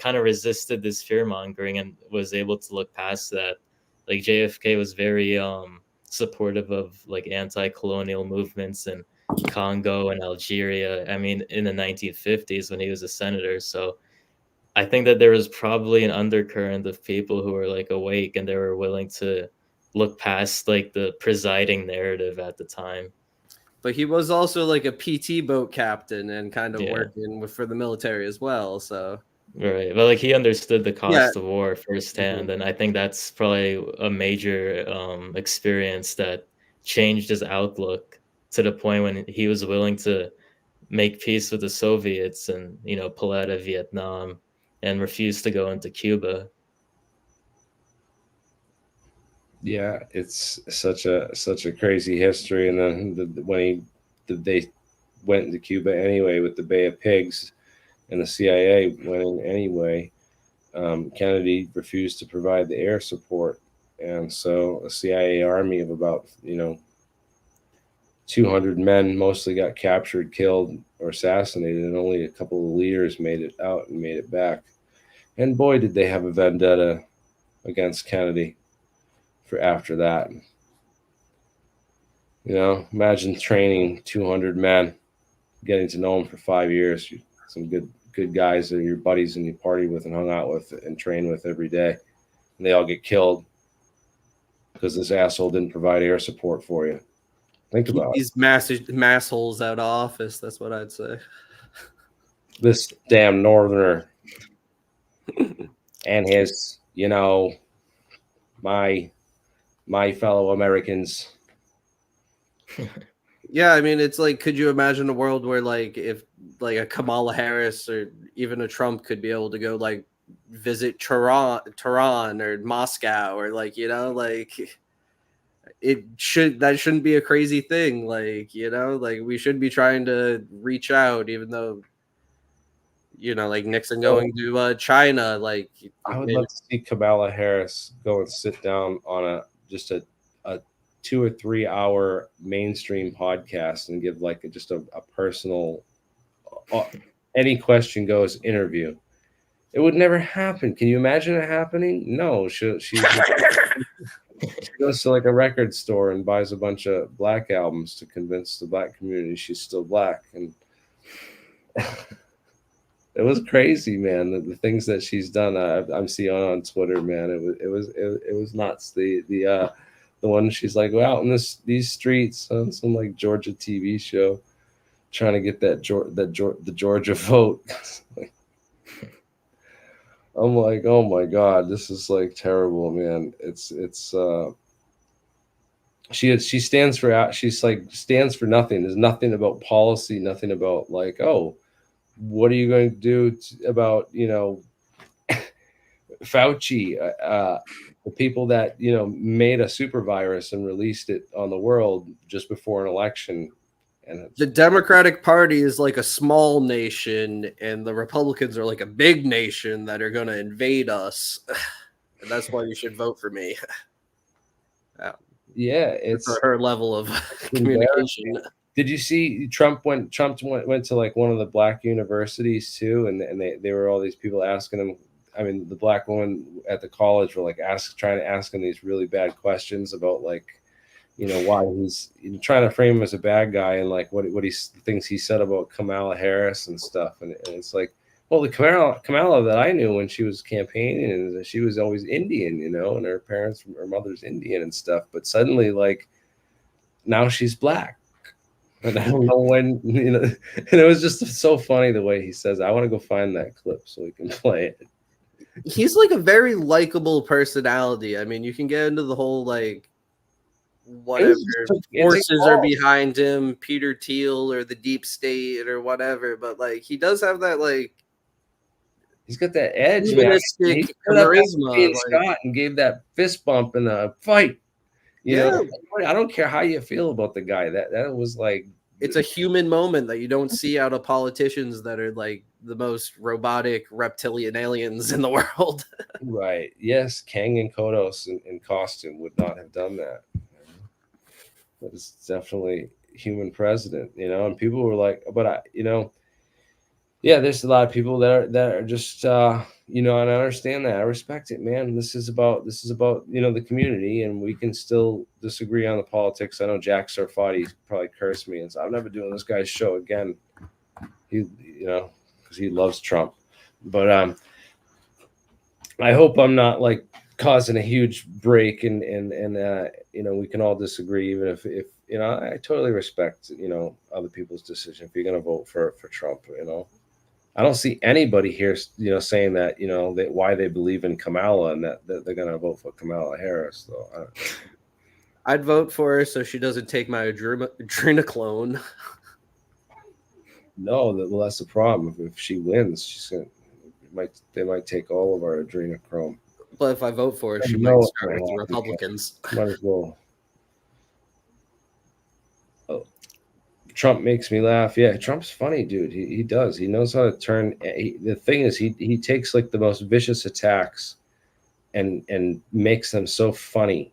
kind of resisted this fear mongering and was able to look past that. Like JFK was very supportive of like anti-colonial movements in Congo and Algeria. I mean, in the 1950s when he was a senator. So I think that there was probably an undercurrent of people who were like awake and they were willing to look past like the presiding narrative at the time. But he was also like a PT boat captain and kind of working for the military as well. So right, but like he understood the cost of war firsthand, and I think that's probably a major experience that changed his outlook to the point when he was willing to make peace with the Soviets and, you know, pull out of Vietnam and refuse to go into Cuba. Yeah, it's such a crazy history. And then when they went into Cuba anyway with the Bay of Pigs, and the CIA went in anyway, Kennedy refused to provide the air support, and so a CIA army of about 200 men mostly got captured, killed, or assassinated, and only a couple of leaders made it out and made it back. And boy, did they have a vendetta against Kennedy for after that. You know, imagine training 200 men, getting to know them for 5 years. Some good guys that are your buddies and you party with and hung out with and train with every day. And they all get killed because this asshole didn't provide air support for you. Think about these mass holes out of office. That's what I'd say. This damn northerner and his, my fellow Americans. Yeah, I mean, it's like, could you imagine a world where, like, if like a Kamala Harris or even a Trump could be able to go like visit Tehran or Moscow or like, like that shouldn't be a crazy thing. Like, like we should be trying to reach out, even though, like Nixon going to China. Like, I would love to see Kamala Harris go and sit down on a 2 or 3 hour mainstream podcast and give like just a personal any question goes interview. It would never happen. Can you imagine it happening? No. She goes to like a record store and buys a bunch of black albums to convince the black community she's still black. And It was crazy, man. The things that she's done, I'm seeing on Twitter, man. It was nuts. The one she's like, well, out in these streets on some like Georgia TV show, trying to get the Georgia vote. I'm like, oh my God, this is like terrible, man. She stands for, she's like stands for nothing. There's nothing about policy, nothing about like, oh, what are you going to do about, Fauci, the people that, made a super virus and released it on the world just before an election. And the Democratic Party is like a small nation, and the Republicans are like a big nation that are going to invade us. And that's why you should vote for me. Yeah, it's for her level of communication. Did you see Trump went to like one of the black universities too, and they were all these people asking him. I mean, the black woman at the college were like trying to ask him these really bad questions about like, why he's trying to frame him as a bad guy, and like what he things he said about Kamala Harris and stuff, and it's like, well, the Kamala that I knew when she was campaigning, and she was always Indian, and her mother's Indian and stuff, but suddenly like now she's black, and I don't know when, and it was just so funny the way he says. I want to go find that clip so we can play it. He's like a very likable personality. I mean, you can get into the whole like whatever forces are behind him, Peter Thiel or the deep state or whatever, but like he does have that like he's got that edge, man. He charisma, Scott, and gave that fist bump in a fight. You know, I don't care how you feel about the guy. That was like, it's a human moment that you don't see out of politicians that are like the most robotic reptilian aliens in the world. Right. Yes, Kang and Kodos in costume would not have done that. But it's definitely human president, and people were like, but yeah, there's a lot of people that are just and I understand that. I respect it, man. This is about the community, and we can still disagree on the politics. I know Jack Sarfati probably cursed me and said, I'm never doing this guy's show again. He because he loves Trump. But I hope I'm not like causing a huge break, and we can all disagree, even if I totally respect other people's decision. If you're going to vote for Trump, I don't see anybody here saying that that why they believe in Kamala and that they're going to vote for Kamala Harris. So I'd vote for her so she doesn't take my adrenochrome. No, that's the problem. If she wins, they might take all of our adrenochrome. But if I vote for her, she might start with the Republicans. Might as well. Oh, Trump makes me laugh. Yeah, Trump's funny, dude. He does. He knows how to turn. The thing is, he takes like the most vicious attacks, and makes them so funny.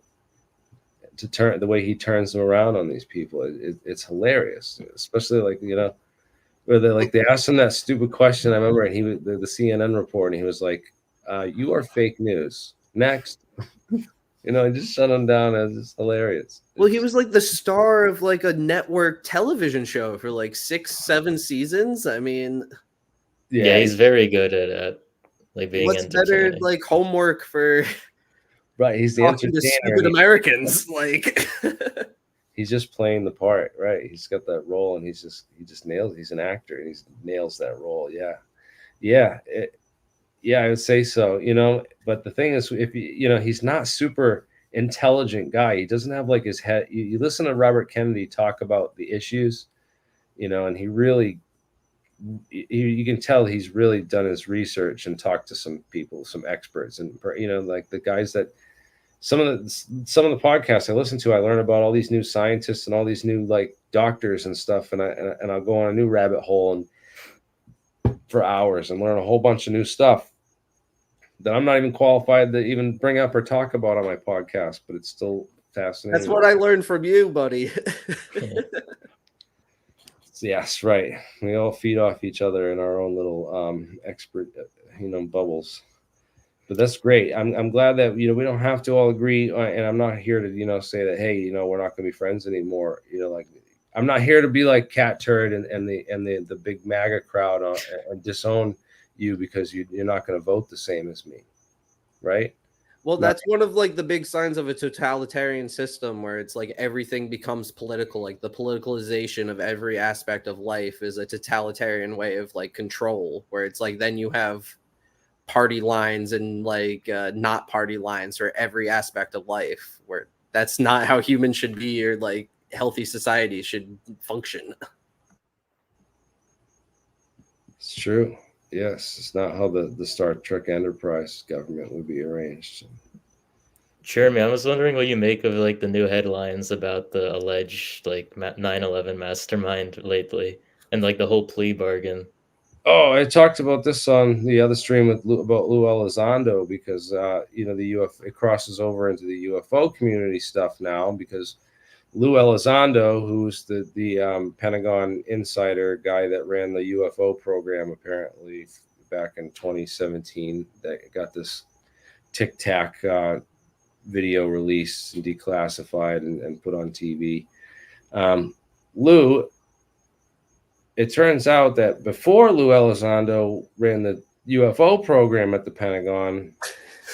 To turn the way he turns them around on these people, it's hilarious. Especially like where they asked him that stupid question. I remember, and he was the CNN report, and he was like, "You are fake news." Next, he just shut him down. As it's hilarious. Well, he was like the star of like a network television show for like 6-7 seasons. I mean, yeah, he's very good at like being. What's better like homework for? Right, he's the talking to stupid Americans. Like he's just playing the part, right? He's got that role, and he just nails. He's an actor, and he nails that role. Yeah, I would say so. But the thing is, if he's not super intelligent guy. He doesn't have like his head. You listen to Robert Kennedy talk about the issues, and he really. You can tell he's really done his research and talked to some people, some experts, and like the guys that. Some of the podcasts I listen to, I learn about all these new scientists and all these new like doctors and stuff, and I'll go on a new rabbit hole and for hours and learn a whole bunch of new stuff that I'm not even qualified to even bring up or talk about on my podcast, but it's still fascinating. That's what I learned from you, buddy. Yes, right. We all feed off each other in our own little expert, bubbles. But that's great. I'm glad that we don't have to all agree, and I'm not here to say that hey we're not going to be friends anymore. Like I'm not here to be like Cat Turd and the big MAGA crowd and disown you because you're not going to vote the same as me, right? Well, Not- that's one of like the big signs of a totalitarian system where it's like everything becomes political. Like the politicalization of every aspect of life is a totalitarian way of like control, where it's like then you have party lines and like not party lines for every aspect of life, where that's not how humans should be, or like healthy societies should function. It's true. Yes, it's not how the Star Trek Enterprise government would be arranged. Jeremy, I was wondering what you make of like the new headlines about the alleged like 9/11 mastermind lately, and like the whole plea bargain. Oh, I talked about this on the other stream with about Lou Elizondo because the UFO, it crosses over into the UFO community stuff now because Lou Elizondo, who's the Pentagon insider guy that ran the UFO program apparently back in 2017, that got this Tic Tac video released and declassified and put on TV. Lou, it turns out that before Lou Elizondo ran the UFO program at the Pentagon,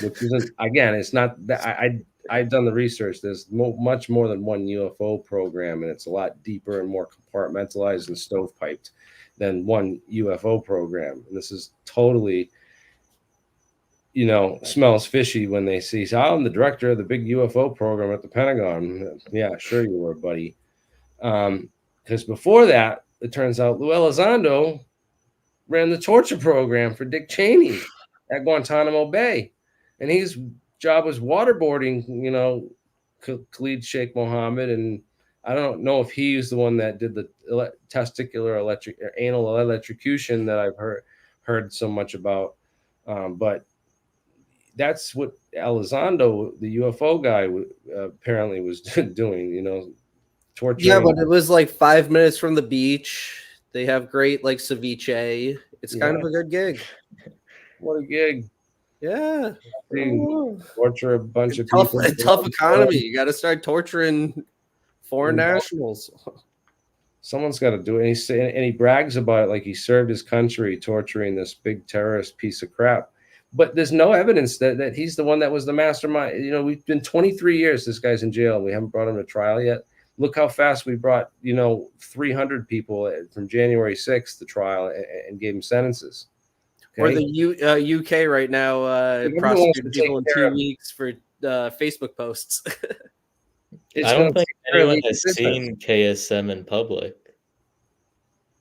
which isn't, again, it's not that I've done the research. There's much more than one UFO program, and it's a lot deeper and more compartmentalized and stovepiped than one UFO program. And this is totally, smells fishy when they see, so I'm the director of the big UFO program at the Pentagon. Yeah, sure you were, buddy. Because before that, it turns out Lou Elizondo ran the torture program for Dick Cheney at Guantanamo Bay. And his job was waterboarding, Khalid Sheikh Mohammed. And I don't know if he's the one that did the testicular anal electrocution that I've heard so much about. But that's what Elizondo, the UFO guy, apparently was doing, torturing. Yeah, but it was like 5 minutes from the beach. They have great like ceviche. It's kind of a good gig. What a gig. Yeah. Torture a bunch of Tough, people. a tough economy. You got to start torturing foreign nationals. Someone's got to do it. And he brags about it like he served his country torturing this big terrorist piece of crap. But there's no evidence that he's the one that was the mastermind. We've been 23 years. This guy's in jail. We haven't brought him to trial yet. Look how fast we brought, 300 people from January 6th to trial and gave them sentences. Okay? Or the UK right now prosecuting people in 2 weeks for Facebook posts. I don't think anyone has seen KSM in public.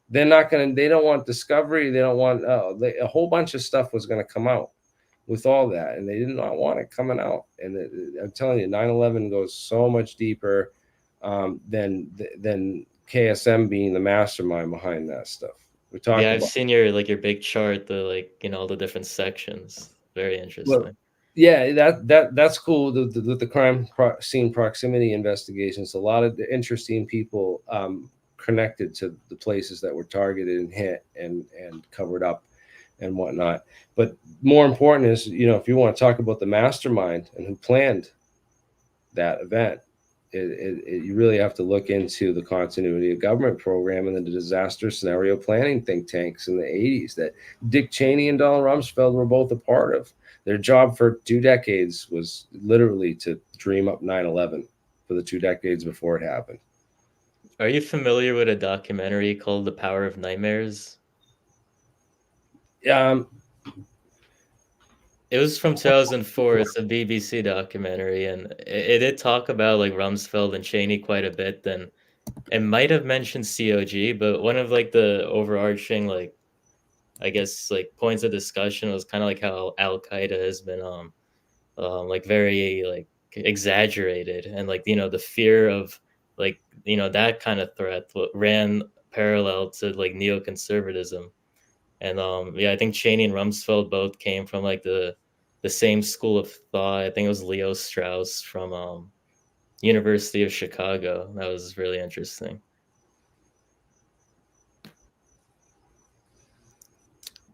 They're not going to, they don't want discovery. They don't want, a whole bunch of stuff was going to come out with all that. And they did not want it coming out. And I'm telling you, 9/11 goes so much deeper than KSM being the mastermind behind that stuff. I've seen your big chart, all the different sections. Very interesting. Well, yeah, that's cool. The crime scene proximity investigations. A lot of the interesting people connected to the places that were targeted and hit and covered up and whatnot. But more important is, if you want to talk about the mastermind and who planned that event, you really have to look into the continuity of government program and the disaster scenario planning think tanks in the 80s that Dick Cheney and Donald Rumsfeld were both a part of. Their job for 2 decades was literally to dream up 9/11 for the 2 decades before it happened. Are you familiar with a documentary called The Power of Nightmares? It was from 2004. It's a BBC documentary, and it did talk about Rumsfeld and Cheney quite a bit. Then it might have mentioned COG, but one of the overarching I guess points of discussion was kind of how Al Qaeda has been very exaggerated, and the fear of that kind of threat ran parallel to neoconservatism. And I think Cheney and Rumsfeld both came from the same school of thought. I think it was Leo Strauss from University of Chicago. That was really interesting.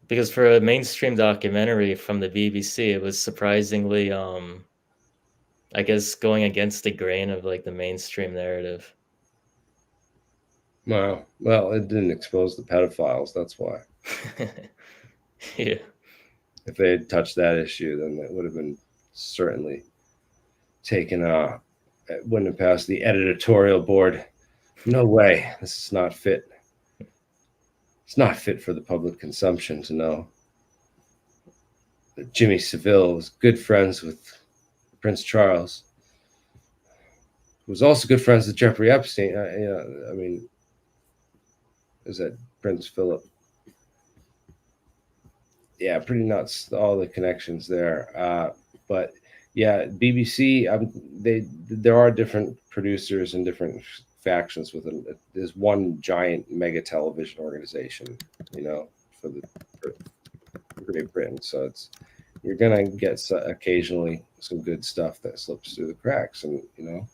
Because for a mainstream documentary from the BBC, it was surprisingly, I guess, going against the grain of the mainstream narrative. Wow. Well, it didn't expose the pedophiles. That's why. Yeah. If they had touched that issue, then it would have been certainly taken. It wouldn't have passed the editorial board. No way. This is not fit. It's not fit for the public consumption to know that Jimmy Savile was good friends with Prince Charles, who was also good friends with Jeffrey Epstein. I mean, is that Prince Philip? Yeah, pretty nuts. All the connections there. But yeah, BBC. There are different producers and different factions within. There's one giant mega television organization, for Great Britain. So you're gonna get occasionally some good stuff that slips through the cracks, and if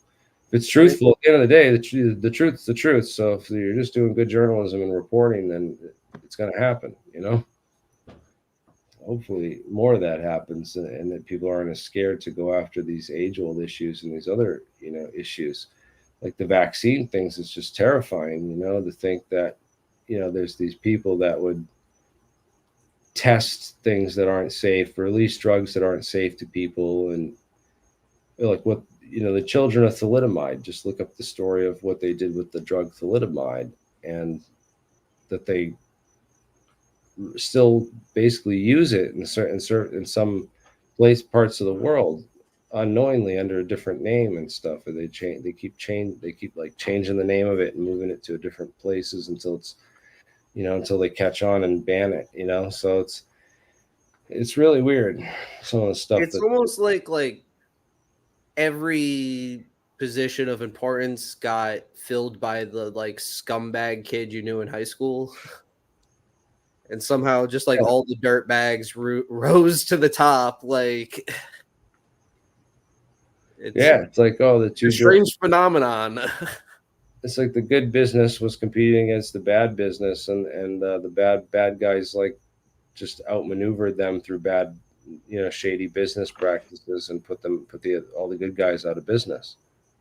it's truthful, at the end of the day, the truth's the truth. So if you're just doing good journalism and reporting, then it's gonna happen. Hopefully more of that happens, and that people aren't as scared to go after these age-old issues and these other issues like the vaccine things. It's just terrifying, to think that there's these people that would test things that aren't safe, or release drugs that aren't safe to people. And like what the children of thalidomide, just look up the story of what they did with the drug thalidomide, and that they still basically use it in some parts of the world unknowingly under a different name and stuff. And they keep changing the name of it and moving it to different places until it's until they catch on and ban it. So it's really weird, some of the stuff. It's almost like every position of importance got filled by the scumbag kid you knew in high school. And somehow just all the dirt bags rose to the top. It's like, the strange phenomenon. It's like the good business was competing against the bad business, and the bad guys just outmaneuvered them through bad, shady business practices, and put all the good guys out of business.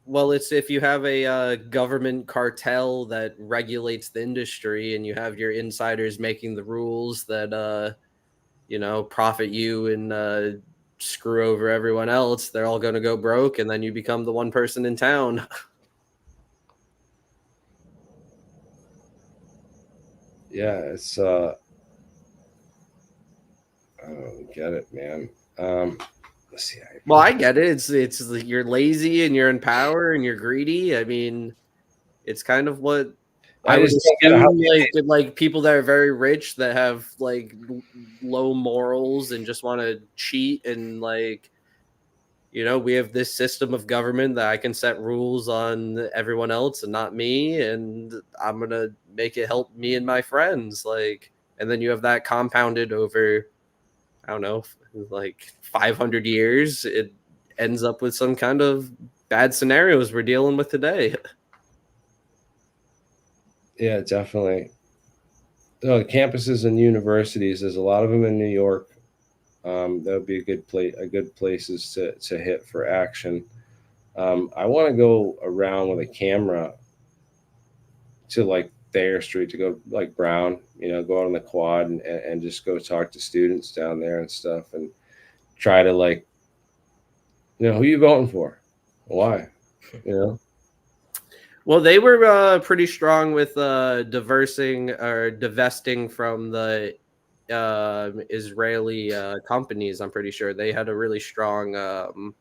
Well, it's if you have a government cartel that regulates the industry, and you have your insiders making the rules that profit you and screw over everyone else, they're all going to go broke, and then you become the one person in town. Yeah, it's I don't get it, man. Let's see. Well, I get it. It's you're lazy and you're in power and you're greedy. I mean, it's kind of what I would assume, like people that are very rich that have low morals and just want to cheat, and we have this system of government that I can set rules on everyone else and not me, and I'm gonna make it help me and my friends. And then you have that compounded over, I don't know, 500 years. It ends up with some kind of bad scenarios we're dealing with today. Yeah, definitely. Campuses and universities, there's a lot of them in New York. That would be a good places to hit for action. I want to go around with a camera to Thayer Street, to go Brown, go out on the quad and just go talk to students down there and stuff, and try to who are you voting for? Why? Well, they were pretty strong with divesting from the Israeli companies. I'm pretty sure they had a really strong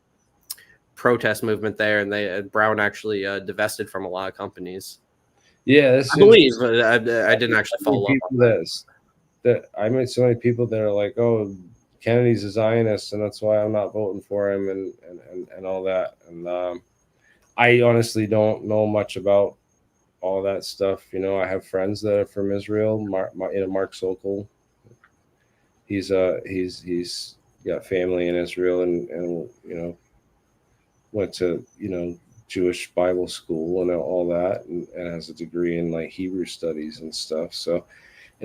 protest movement there, and Brown actually divested from a lot of companies. Yeah, I believe. I didn't actually follow up. That I met so many people that are like, "Oh, Kennedy's a Zionist, and that's why I'm not voting for him," and all that. And I honestly don't know much about all that stuff. I have friends that are from Israel. Mark Sokol. He's got family in Israel, and went to Jewish Bible school and all that, and has a degree in Hebrew studies and stuff. So,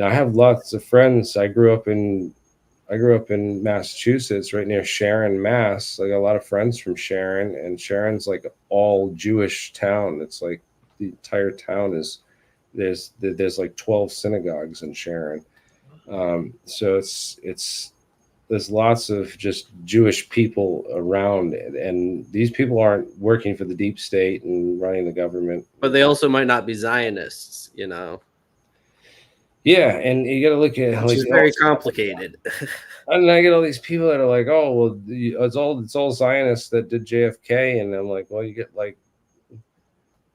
I have lots of friends. I grew up in Massachusetts, right near Sharon, Mass. I got a lot of friends from Sharon, and Sharon's all Jewish town. It's the entire town is there's 12 synagogues in Sharon. So it's there's lots of just Jewish people around, and these people aren't working for the deep state and running the government. But they also might not be Zionists, you know. Yeah, and you got to look at Which is very complicated. And I get all these people that are like, "Oh, well, it's all Zionists that did JFK," and I'm like, "Well, you get like,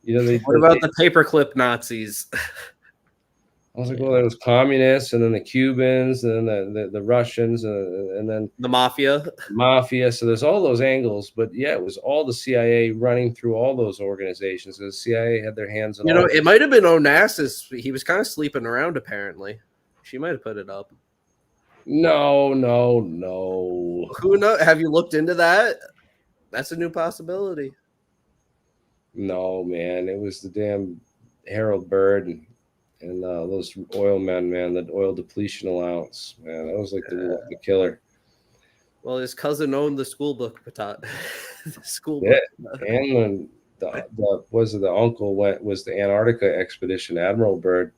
what about the paperclip Nazis?" I was like, "Well, there was communists, and then the Cubans, and then the Russians, and then the mafia." So there's all those angles, but yeah, it was all the CIA running through all those organizations. The CIA had their hands in. It might have been Onassis. He was kind of sleeping around. Apparently, she might have put it up. No. Who knows? Have you looked into that? That's a new possibility. No, man, it was the damn Harold Bird and those oil men, man. The oil depletion allowance, man. That was like the killer. Well, his cousin owned the school book, the school book. And the uncle was the Antarctica expedition, Admiral Byrd.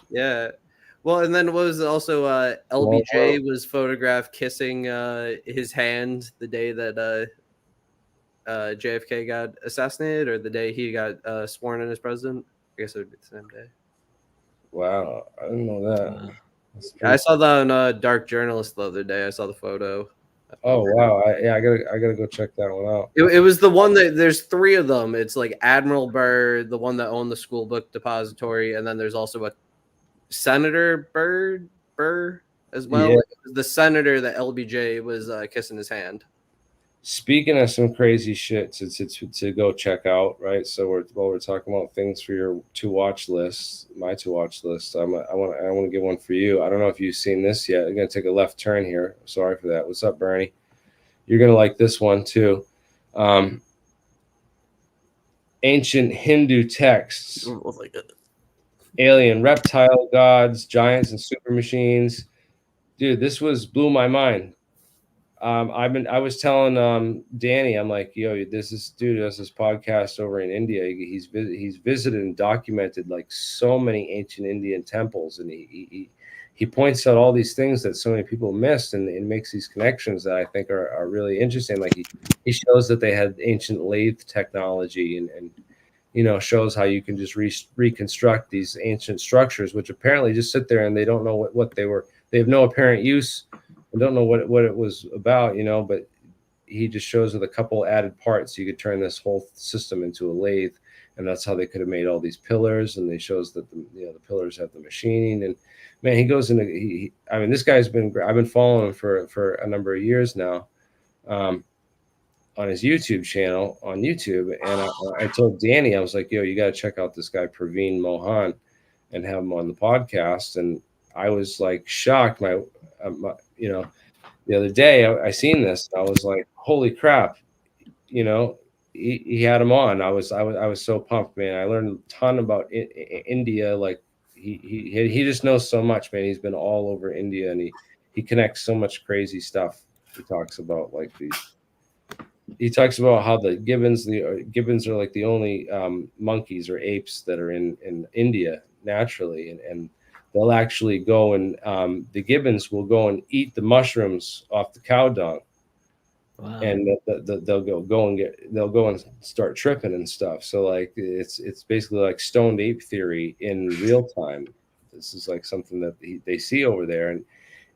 Yeah. Well, and then was also LBJ was photographed kissing his hand the day that JFK got assassinated, or the day he got sworn in as president. I guess it would be the same day. Wow, I didn't know that. I saw that on Dark Journalist the other day. I saw the photo. Oh wow! I gotta go check that one out. It was the one that there's three of them. It's like Admiral Byrd, the one that owned the school book depository, and then there's also a Senator Burr as well. Yeah. The senator that LBJ was kissing his hand. Speaking of some crazy shit to go check out, right? So we're talking about things for your my to watch list. I want to give one for you. I don't know if you've seen this yet. I'm gonna take a left turn here. Sorry for that. What's up, Bernie? You're gonna like this one too. Ancient Hindu texts. Oh my goodness. Alien reptile gods, giants, and super machines. Dude, this blew my mind. I was telling Danny, I'm like, yo, this dude has this podcast over in India. He's visited and documented like so many ancient Indian temples, and he points out all these things that so many people missed, and makes these connections that I think are really interesting. Like he shows that they had ancient lathe technology, and shows how you can just reconstruct these ancient structures, which apparently just sit there and they don't know what they were. They have no apparent use. I don't know what it was about, but he just shows with a couple added parts, you could turn this whole system into a lathe, and that's how they could have made all these pillars. And they shows that the pillars have the machining. And man, he goes into this guy's I've been following him for a number of years now, on his YouTube channel on YouTube. And I told Danny, I was like, yo, you got to check out this guy Praveen Mohan and have him on the podcast. And I was like shocked. The other day I seen this. I was like, holy crap! He had him on. I was so pumped, man. I learned a ton about India. Like he just knows so much, man. He's been all over India, and he connects so much crazy stuff. He talks about like He talks about how the gibbons are like the only monkeys or apes that are in India naturally, and they'll actually go and the gibbons will go and eat the mushrooms off the cow dung. Wow. And they'll go and start tripping and stuff. So like it's basically like stoned ape theory in real time. This is like something that they see over there,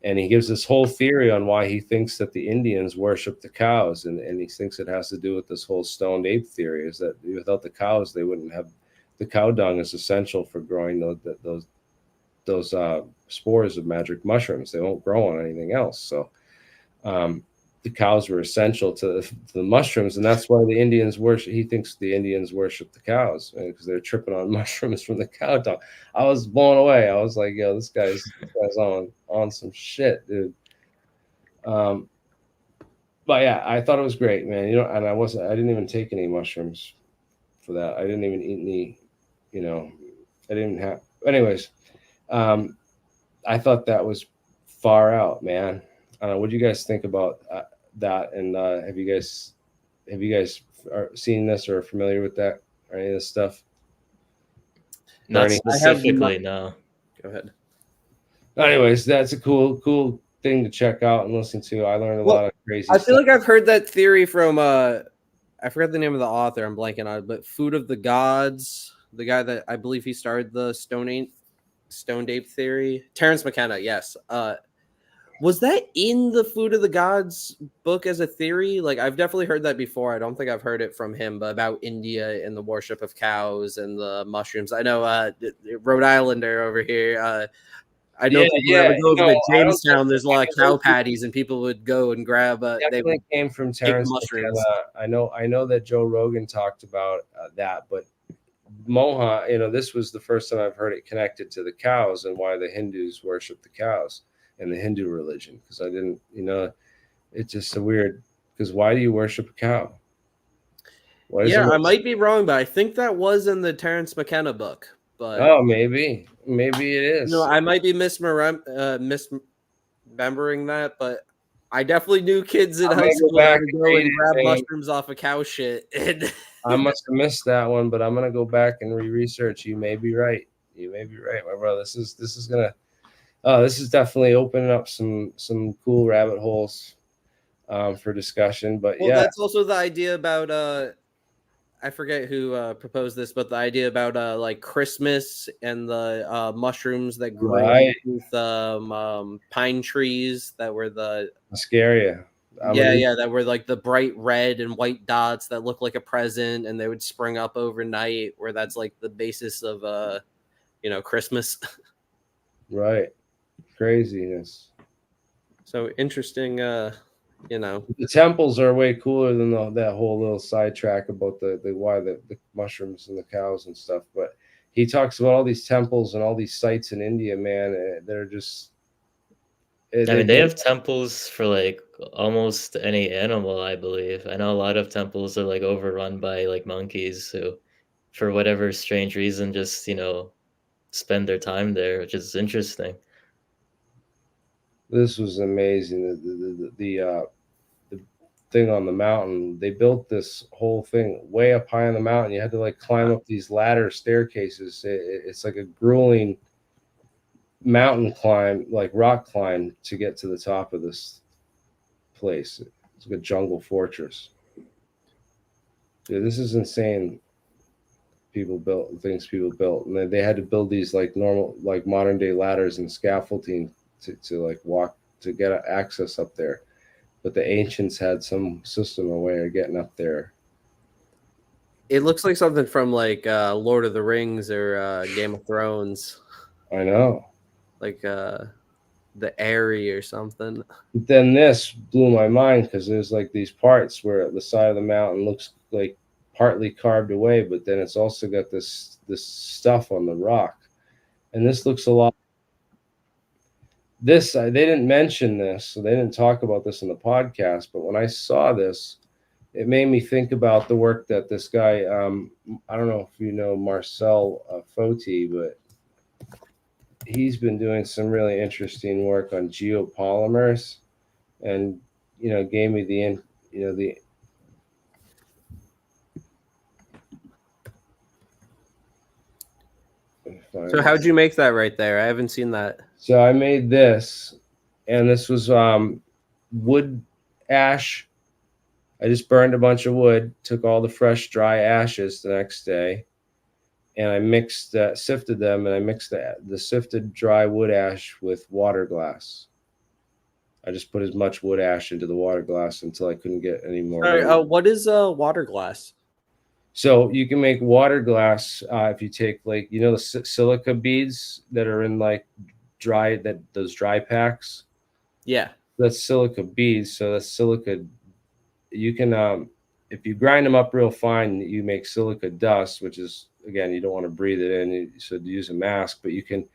and he gives this whole theory on why he thinks that the Indians worship the cows, and he thinks it has to do with this whole stoned ape theory, is that without the cows they wouldn't have. The cow dung is essential for growing those spores of magic mushrooms. They won't grow on anything else. So the cows were essential to the mushrooms, and that's why the Indians worship. He thinks the Indians worship the cows because they're tripping on mushrooms from the cow dung. I was blown away. I was like, yo, this guy's on some shit, dude. But yeah, I thought it was great, man. And I didn't even take any mushrooms for that. I didn't even eat any, I didn't have. Anyways, I thought that was far out, man. What do you guys think about that? And have you guys seen this or familiar with that or any of this stuff? Not specifically, no. Go ahead. Anyways, that's a cool thing to check out and listen to. I learned a lot of crazy I stuff. feel like I've heard that theory from I forgot the name of the author. I'm blanking on it, but Food of the Gods, the guy that I believe he started the Stoned Ape theory. Terrence McKenna, yes. Was that in the Food of the Gods book as a theory? Like, I've definitely heard that before. I don't think I've heard it from him, but about India and the worship of cows and the mushrooms. I know Rhode Islander over here. I know people that would go over to I don't Jamestown. There's a lot of cow think patties, and people would go and grab. They definitely would came from take the Terrence mushrooms. McKenna. I know that Joe Rogan talked about that, but Mohan, this was the first time I've heard it connected to the cows and why the Hindus worship the cows in the Hindu religion. Because I didn't, it's just so weird. Because why do you worship a cow? Yeah, I might be wrong, but I think that was in the Terrence McKenna book. But oh, maybe it is. I might be misremembering that, but I definitely knew kids in high school that would go and grab mushrooms off of cow shit. And I must have missed that one, but I'm gonna go back and research. You may be right. My brother. This is definitely opening up some cool rabbit holes for discussion. But well, that's also the idea about I forget who proposed this, but the idea about like Christmas and the mushrooms that grow with pine trees that were the Mascaria. That were like the bright red and white dots that look like a present, and they would spring up overnight. Where that's like the basis of Christmas. Right, craziness. So interesting. The temples are way cooler than that whole little sidetrack about the why the mushrooms and the cows and stuff. But he talks about all these temples and all these sites in India, man. They're just. They have temples for like almost any animal, I believe. I know a lot of temples are like overrun by like monkeys who, for whatever strange reason, just spend their time there, which is interesting. This was amazing. The thing on the mountain, they built this whole thing way up high on the mountain. You had to like climb up these ladder staircases. It's like a grueling mountain climb, like rock climb, to get to the top of this place. It's like a jungle fortress. Dude, this is insane. People built, and they had to build these like normal, like modern day ladders and scaffolding to like walk to get access up there. But the ancients had some system, a way of getting up there. It looks like something from like Lord of the Rings or Game of Thrones. I know. Like the Eyrie or something. But then this blew my mind because there's like these parts where the side of the mountain looks like partly carved away, but then it's also got this stuff on the rock, and this looks a lot. They didn't mention this, so they didn't talk about this in the podcast. But when I saw this, it made me think about the work that this guy, I don't know if you know Marcel Foti, but he's been doing some really interesting work on geopolymers, and gave me the So how'd you make that right there? I haven't seen that. So I made this, and this was wood ash. I just burned a bunch of wood, took all the fresh dry ashes the next day, and I mixed, sifted them, and I mixed the sifted dry wood ash with water glass. I just put as much wood ash into the water glass until I couldn't get any more. What is water glass? So you can make water glass if you take like the silica beads that are in like those dry packs. Yeah, that's silica beads. So that's silica. You can if you grind them up real fine, you make silica dust, which is, again, you don't want to breathe it in, so use a mask. But you can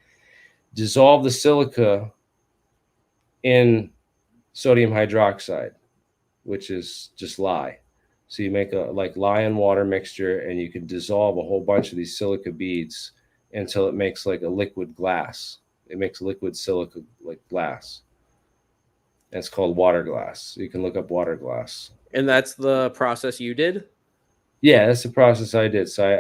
dissolve the silica in sodium hydroxide, which is just lye. So you make a like lye and water mixture, and you can dissolve a whole bunch of these silica beads until it makes like a liquid glass. It makes liquid silica like glass. And it's called water glass. You can look up water glass. And that's the process you did? Yeah, that's the process I did. So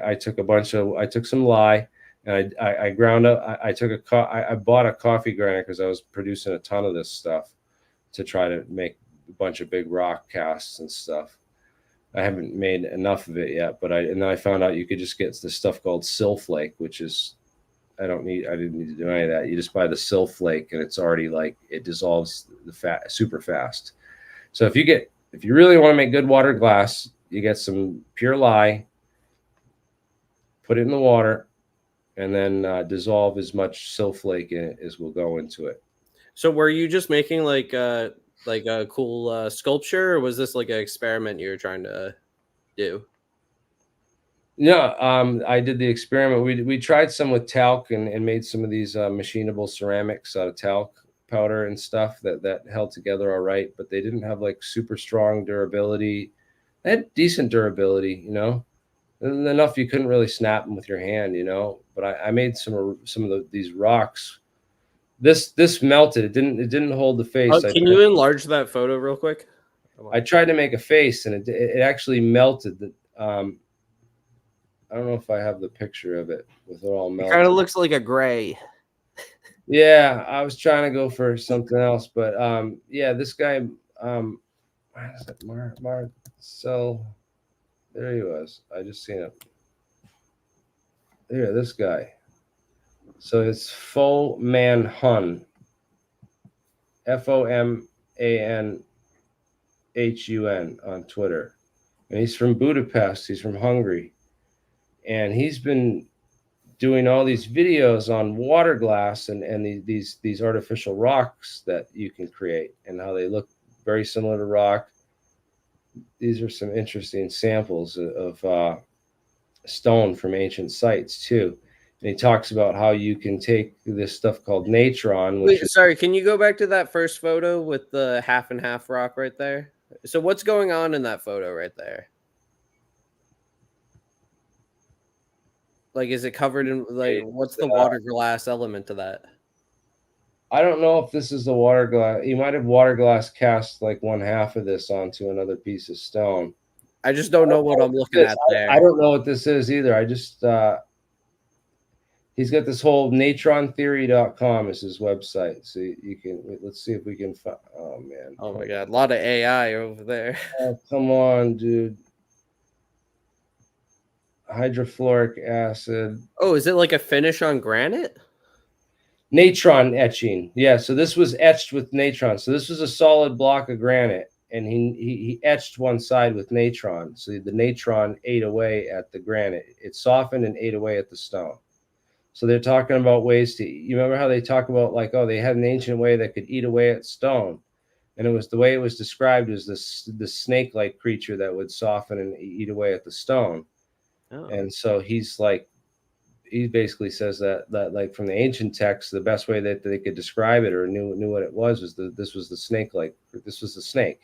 I took some lye, And I ground up. I bought a coffee grinder because I was producing a ton of this stuff to try to make a bunch of big rock casts and stuff. I haven't made enough of it yet, but and then I found out you could just get this stuff called sill flake, which is I didn't need to do any of that. You just buy the sill flake and it's already like it dissolves the fat super fast. So if you really want to make good water glass, you get some pure lye, put it in the water, and then dissolve as much sill flake in it as will go into it. So were you just making like a cool sculpture, or was this like an experiment you were trying to do? Yeah, I did the experiment. We tried some with talc and made some of these machinable ceramics out of talc powder and stuff that held together all right, but they didn't have like super strong durability. They had decent durability, you know, enough you couldn't really snap them with your hand, you know. But I made some of these rocks. This melted. It didn't hold the face. Can you enlarge that photo real quick? I tried to make a face and it actually melted. I don't know if I have the picture of it with it all melted. It kind of looks like a gray. Yeah, I was trying to go for something else, but yeah, this guy, what is it, Marcel? There he was. I just seen him. There, this guy. So it's Fo Man Hun, FOMANHUN on Twitter, and he's from Budapest. He's from Hungary, and he's been doing all these videos on water glass and these artificial rocks that you can create and how they look very similar to rock. These are some interesting samples of stone from ancient sites too. And he talks about how you can take this stuff called natron. Sorry, can you go back to that first photo with the half and half rock right there? So what's going on in that photo right there? Like, is it covered in like what's the water glass element to that? I don't know if this is the water glass. You might have water glass cast like one half of this onto another piece of stone. I just don't know what I'm looking at there. I don't know what this is either. I just he's got this whole natrontheory.com is his website. So you can let's see if we can find. Oh man. Oh my god, a lot of AI over there. Oh, come on, dude. Hydrofluoric acid. Oh, is it like a finish on granite? Natron etching. Yeah, so this was etched with natron. So this was a solid block of granite, and he etched one side with natron. So the natron ate away at the granite. It softened and ate away at the stone. So they're talking about ways to, you remember how they talk about like, oh, they had an ancient way that could eat away at stone. And it was the way it was described as this snake-like creature that would soften and eat away at the stone. Oh. And so he basically says that like from the ancient texts, the best way that they could describe it or knew what it was this was the snake-like. This was the snake.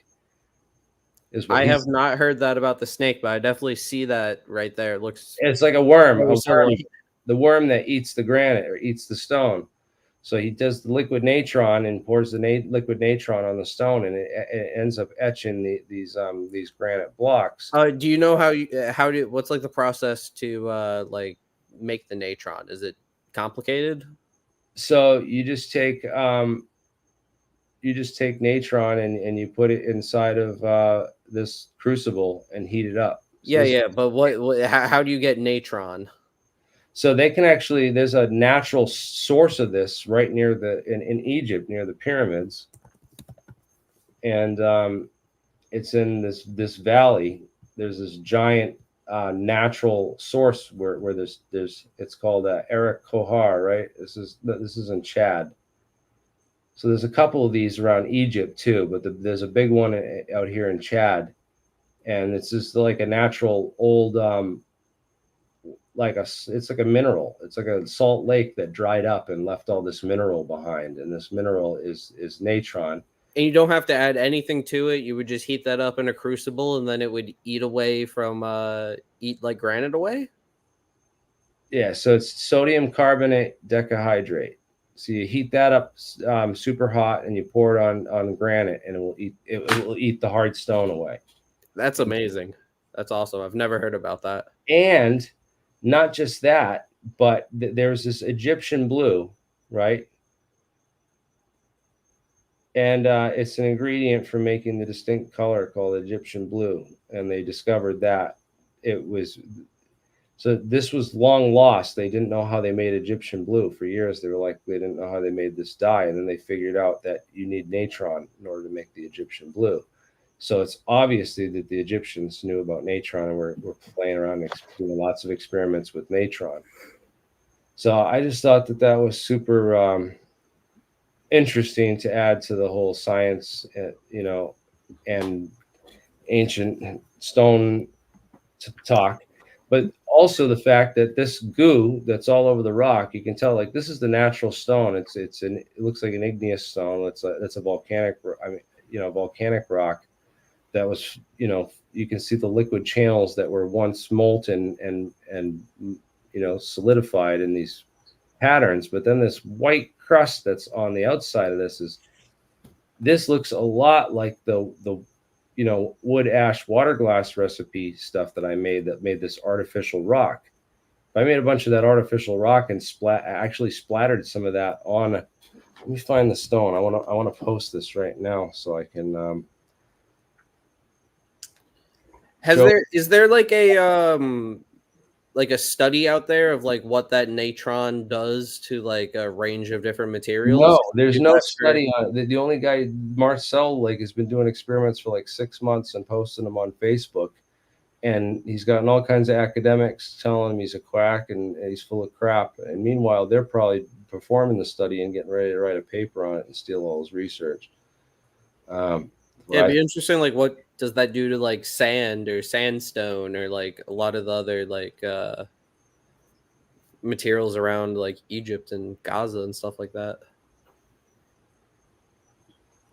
I have not heard that about the snake, but I definitely see that right there. It looks. It's like a worm. The worm that eats the granite or eats the stone. So he does the liquid natron and pours the liquid natron on the stone, and it ends up etching these granite blocks. Do you know what's like the process to like make the natron? Is it complicated? So you just take natron and you put it inside of this crucible and heat it up. So but how do you get natron? So they can actually, there's a natural source of this right near in Egypt, near the pyramids. And it's in this valley. There's this giant natural source where there's it's called Eric Kohar, right? This is in Chad. So there's a couple of these around Egypt too, but there's a big one out here in Chad. And it's just like a natural old, it's like a mineral. It's like a salt lake that dried up and left all this mineral behind. And this mineral is natron. And you don't have to add anything to it. You would just heat that up in a crucible and then it would eat away from, eat like granite away? Yeah, so it's sodium carbonate decahydrate. So you heat that up super hot and you pour it on granite and it will eat the hard stone away. That's amazing. That's awesome. I've never heard about that. And not just that, But there's this Egyptian blue, right? And it's an ingredient for making the distinct color called Egyptian blue. And they discovered that it was, so this was long lost. They didn't know how they made Egyptian blue for years. They were like, they didn't know how they made this dye. And then they figured out that you need natron in order to make the Egyptian blue. So it's obviously that the Egyptians knew about natron and were playing around doing lots of experiments with natron. So I just thought that that was super interesting to add to the whole science, you know, and ancient stone talk. But also the fact that this goo that's all over the rock, you can tell like this is the natural stone. It looks like an igneous stone. It's a volcanic, I mean, you know, volcanic rock that was, you know, you can see the liquid channels that were once molten and you know, solidified in these patterns. But then this white crust that's on the outside of this looks a lot like the you know, wood ash water glass recipe stuff that I made that made this artificial rock. I made a bunch of that artificial rock and actually splattered some of that on. Let me find the stone. I want to post this right now so I can. Is there like a study out there of like what that natron does to like a range of different materials? No, there's no study on it. The only guy, Marcel, like has been doing experiments for like 6 months and posting them on Facebook. And he's gotten all kinds of academics telling him he's a quack and he's full of crap. And meanwhile, they're probably performing the study and getting ready to write a paper on it and steal all his research. Yeah, it'd be interesting. Like, what does that do to like sand or sandstone or like a lot of the other like materials around like Egypt and Gaza and stuff like that?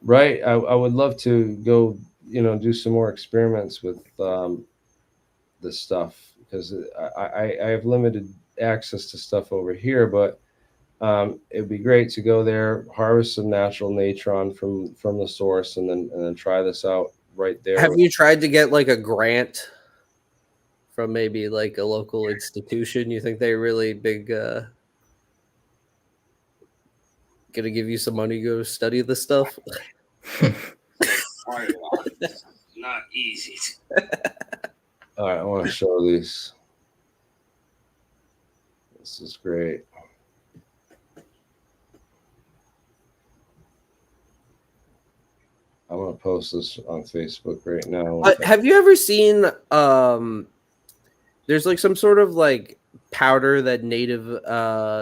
Right. I would love to go, you know, do some more experiments with this stuff because I have limited access to stuff over here, but it'd be great to go there, harvest some natural natron from the source, and then try this out right there. Have you tried to get like a grant from maybe like a local institution? You think they're really big gonna give you some money to go study this stuff? Not easy. All right, I want to show these. This is great. I'm gonna post this on Facebook right now. Have you ever seen there's like some sort of like powder that native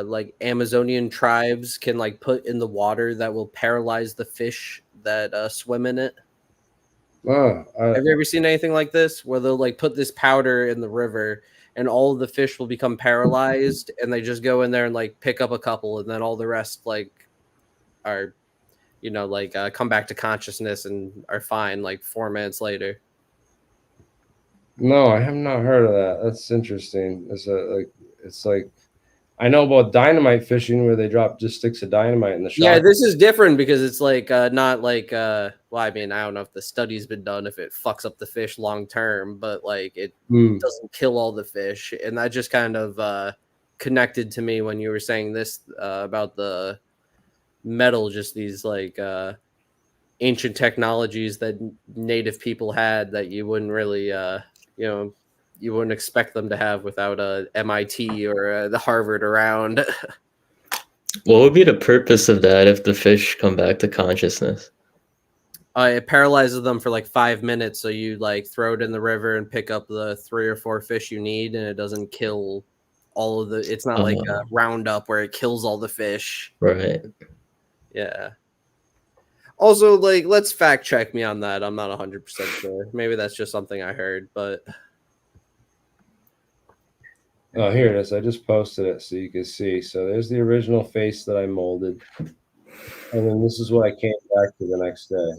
like Amazonian tribes can like put in the water that will paralyze the fish that swim in it? Have you ever seen anything like this where they'll like put this powder in the river and all of the fish will become paralyzed and they just go in there and like pick up a couple and then all the rest like are, you know, like come back to consciousness and are fine like 4 minutes later? No, I have not heard of that. That's interesting. It's like I know about dynamite fishing where they drop just sticks of dynamite in the shot. Yeah, this is different because it's like not like well, I mean, I don't know if the study's been done if it fucks up the fish long term, but like it doesn't kill all the fish, and that just kind of connected to me when you were saying this about the metal, just these like ancient technologies that native people had that you wouldn't really you know, you wouldn't expect them to have without a MIT or the Harvard around. What would be the purpose of that if the fish come back to consciousness? It paralyzes them for like 5 minutes, so you like throw it in the river and pick up the 3 or 4 fish you need, and it doesn't kill all of the. It's not like a roundup where it kills all the fish. Right. Yeah. Also, like, let's fact check me on that. I'm not 100% sure. Maybe that's just something I heard, but. Oh, here it is. I just posted it so you can see. So there's the original face that I molded. And then this is what I came back to the next day.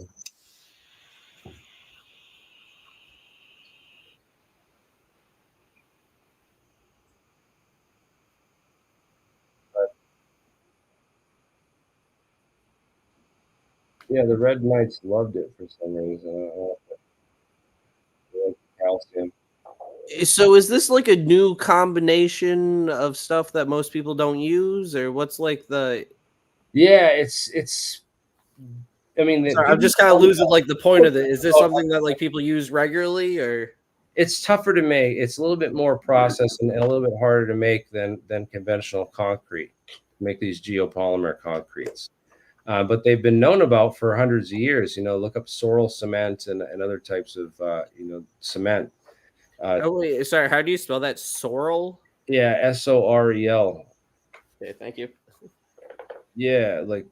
Yeah, the Red Knights loved it for some reason. I don't know. They like calcium. So is this like a new combination of stuff that most people don't use, or what's like the? Yeah, it's. I mean, Sorry, I'm people just kind of don't losing like the point of it. Is this know. something that like people use regularly, or? It's tougher to make. It's a little bit more processed and a little bit harder to make than conventional concrete. Make these geopolymer concretes, but they've been known about for hundreds of years. You know, look up sorrel cement and other types of cement. Oh wait, sorry. How do you spell that? Sorrel. Yeah, SOREL. Okay, thank you. Yeah, like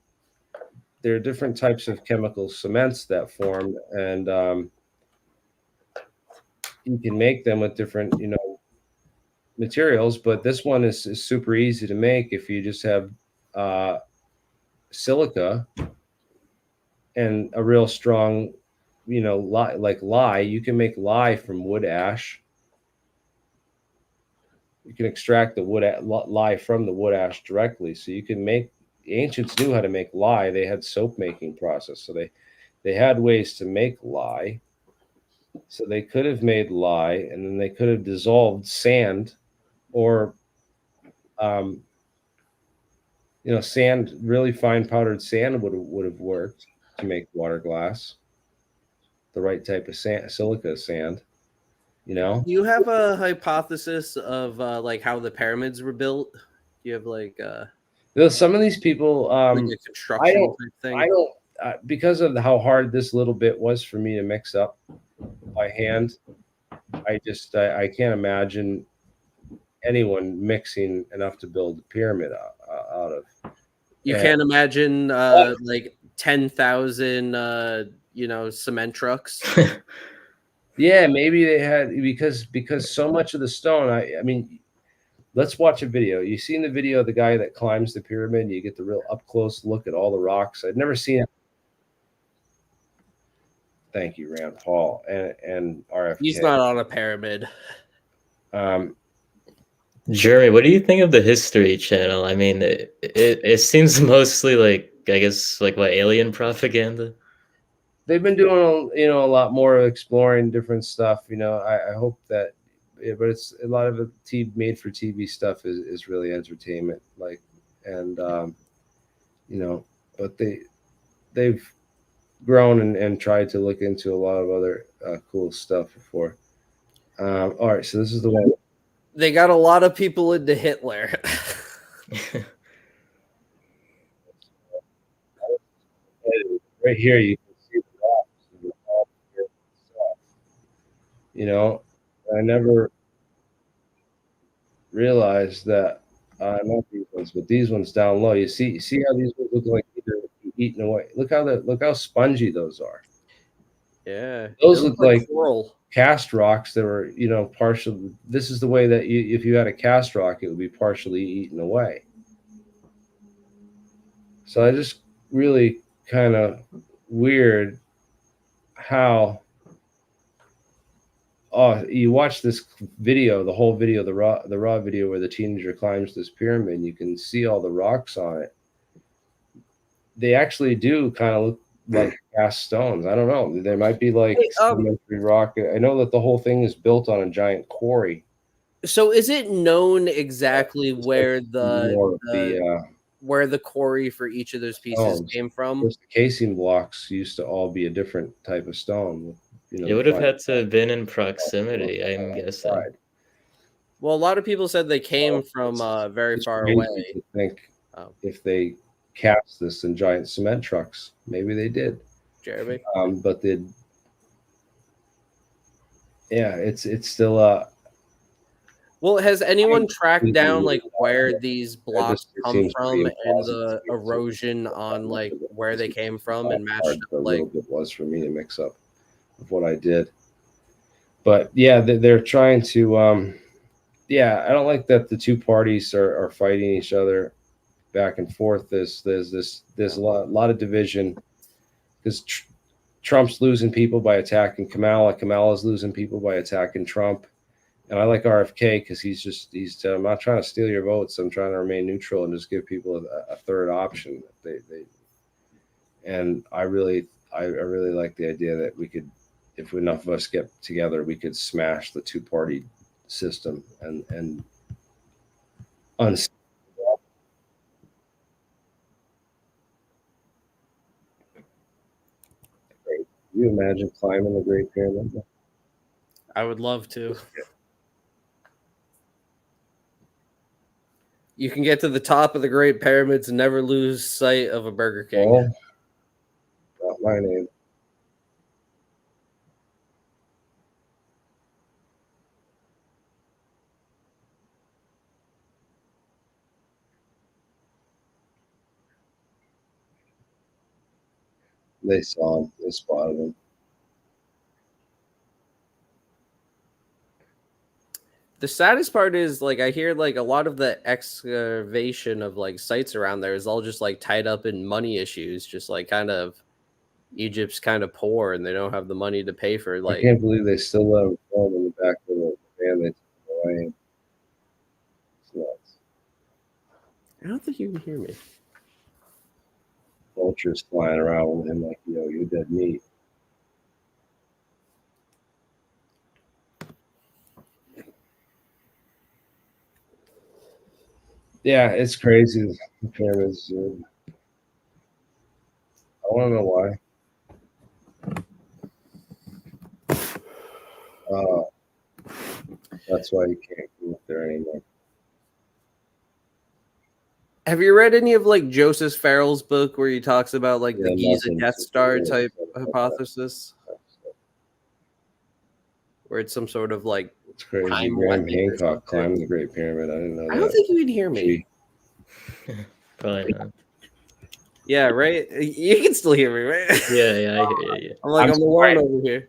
there are different types of chemical cements that form, and you can make them with different, materials. But this one is super easy to make if you just have uh, silica and a real strong, lye. You can make lye from wood ash. You can extract the lye from the wood ash directly. So you can make. The ancients knew how to make lye. They had soap making process, so they had ways to make lye. So they could have made lye, and then they could have dissolved sand, or um, sand, really fine powdered sand would have worked to make water glass. The right type of sand, silica sand. Do you have a hypothesis of like how the pyramids were built? Do you have like Some of these people, a construction type I thing? don't, because of how hard this little bit was for me to mix up by hand. I can't imagine anyone mixing enough to build a pyramid out of. You And can't imagine like 10,000 cement trucks. yeah, maybe they had, because so much of the stone. I mean, let's watch a video. You seen the video of the guy that climbs the pyramid? You get the real up close look at all the rocks. I'd never seen it. Thank you, Rand Paul and RFK. He's not on a pyramid. Jeremy, what do you think of the History Channel? I mean, it seems mostly like, I guess, like what, alien propaganda? They've been doing a lot more exploring different stuff. I hope that, but it's a lot of the made for TV stuff is really entertainment, like, and but they've grown and tried to look into a lot of other cool stuff before. All right, so this is the one. They got a lot of people into Hitler. Right here, you can see the rocks. I never realized that. Not these ones, but these ones down low. You see how these ones look like either eaten away. Look how spongy those are. Yeah, Those look like coral. Cast rocks that were, partially. This is the way that if you had a cast rock, it would be partially eaten away. So I just really kind of weird how. Oh, you watch this video, the whole video, the raw video where the teenager climbs this pyramid. You can see all the rocks on it. They actually do kind of look like cast stones. I don't know. There might be like sedimentary rock. I know that the whole thing is built on a giant quarry. So is it known exactly where where the quarry for each of those pieces came from? The casing blocks used to all be a different type of stone. It would have had to have been in proximity, I'm guessing. Well, a lot of people said they came from very far away. To think if they cast this in giant cement trucks, maybe they did. Jeremy, but it's still well, has anyone tracked down like where these blocks come from and the erosion on like where they came from and matched up a like little bit was for me to mix up of what I did. But yeah, they're trying to I don't like that the two parties are fighting each other back and forth. There's a lot of division because Trump's losing people by attacking Kamala's losing people by attacking Trump. And I like RFK because he's I'm not trying to steal your votes. I'm trying to remain neutral and just give people a third option. And I really like the idea that we could, if enough of us get together, we could smash the two-party system and Can you imagine climbing the Great Pyramid? I would love to. You can get to the top of the Great Pyramids and never lose sight of a Burger King. Oh, not my name. They saw him. They spotted him. The saddest part is, like, I hear like a lot of the excavation of like sites around there is all just like tied up in money issues, just like kind of Egypt's kind of poor and they don't have the money to pay for I like. can't believe they still let him film in the back of the van they took away. It's nuts. I don't think you can hear me. Vultures flying around with him like, yo, you're dead meat. Yeah, it's crazy. The pyramids. I want to know why. That's why you can't go up there anymore. Have you read any of like Joseph Farrell's book where he talks about like the Giza Muslims- Death Star type hypothesis, where it's some sort of like It's crazy. time Graham weapon or Hancock something? climbed the Great Pyramid. I didn't know that. I don't think you can hear me. Probably not. Yeah, right. You can still hear me, right? Yeah, I hear you. I'm like, I'm I'm the one sorry. over here.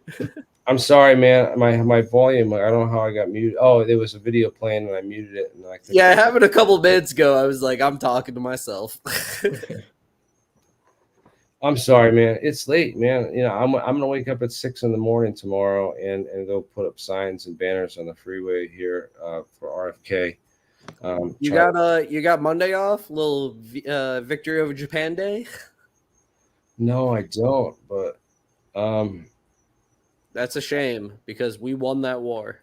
I'm sorry, man. My volume. I don't know how I got muted. Oh, there was a video playing and I muted it. And I couldn't- Yeah, it happened a couple minutes ago. I was like, I'm talking to myself. I'm sorry, man. It's late, man. You know, I'm gonna wake up at 6 a.m. tomorrow and go put up signs and banners on the freeway here for RFK. You got Monday off, little victory over Japan Day. No, I don't. But That's a shame because we won that war.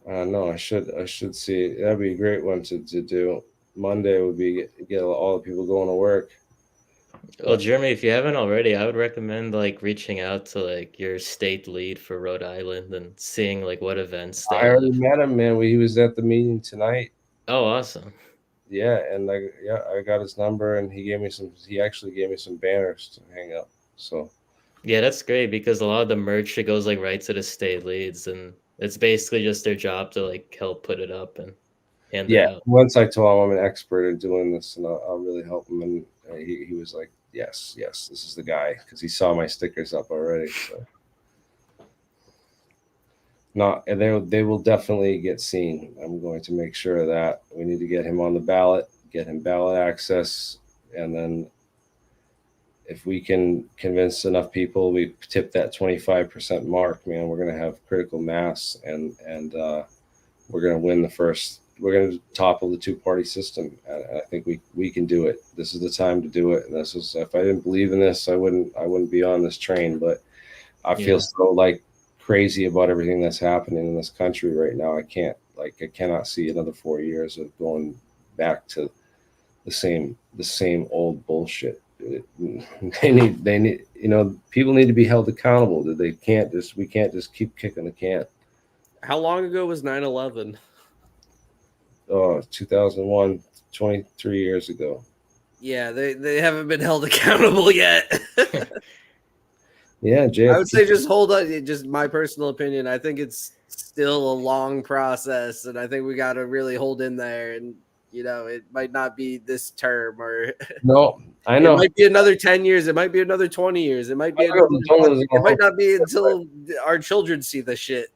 no, I should see it. That'd be a great one to do. Monday would be get all the people going to work. Well, Jeremy, if you haven't already, I would recommend like reaching out to like your state lead for Rhode Island and seeing like what events they I already have. met him, man. He was at the meeting tonight. Oh, awesome. Yeah, and I got his number, and he actually gave me some banners to hang up. So Yeah, that's great because a lot of the merch it goes like right to the state leads, and it's basically just their job to like help put it up and hand it out. Once I told him I'm an expert at doing this, and I'll really help him, and he was like, yes, this is the guy, because he saw my stickers up already. So and they will definitely get seen. I'm going to make sure of that. We need to get him on the ballot, get him ballot access, and then if we can convince enough people, we tip that 25% mark, man, we're going to have critical mass, and we're going to win the first. We're going to topple the two-party system. And I think we can do it. This is the time to do it. And this is, if I didn't believe in this, I wouldn't be on this train. But I feel so like crazy about everything that's happening in this country right now. I cannot see another 4 years of going back to the same old bullshit. They need, people need to be held accountable. That we can't just keep kicking the can. How long ago was 9/11? Oh, 2001, 23 years ago. Yeah, they haven't been held accountable yet. Yeah, JFK. I would say just hold on. Just my personal opinion. I think it's still a long process, and I think we got to really hold in there. And it might not be this term, or no, I know it might be another 10 years. It might be another 20 years. It might be. It might not be until our children see the shit.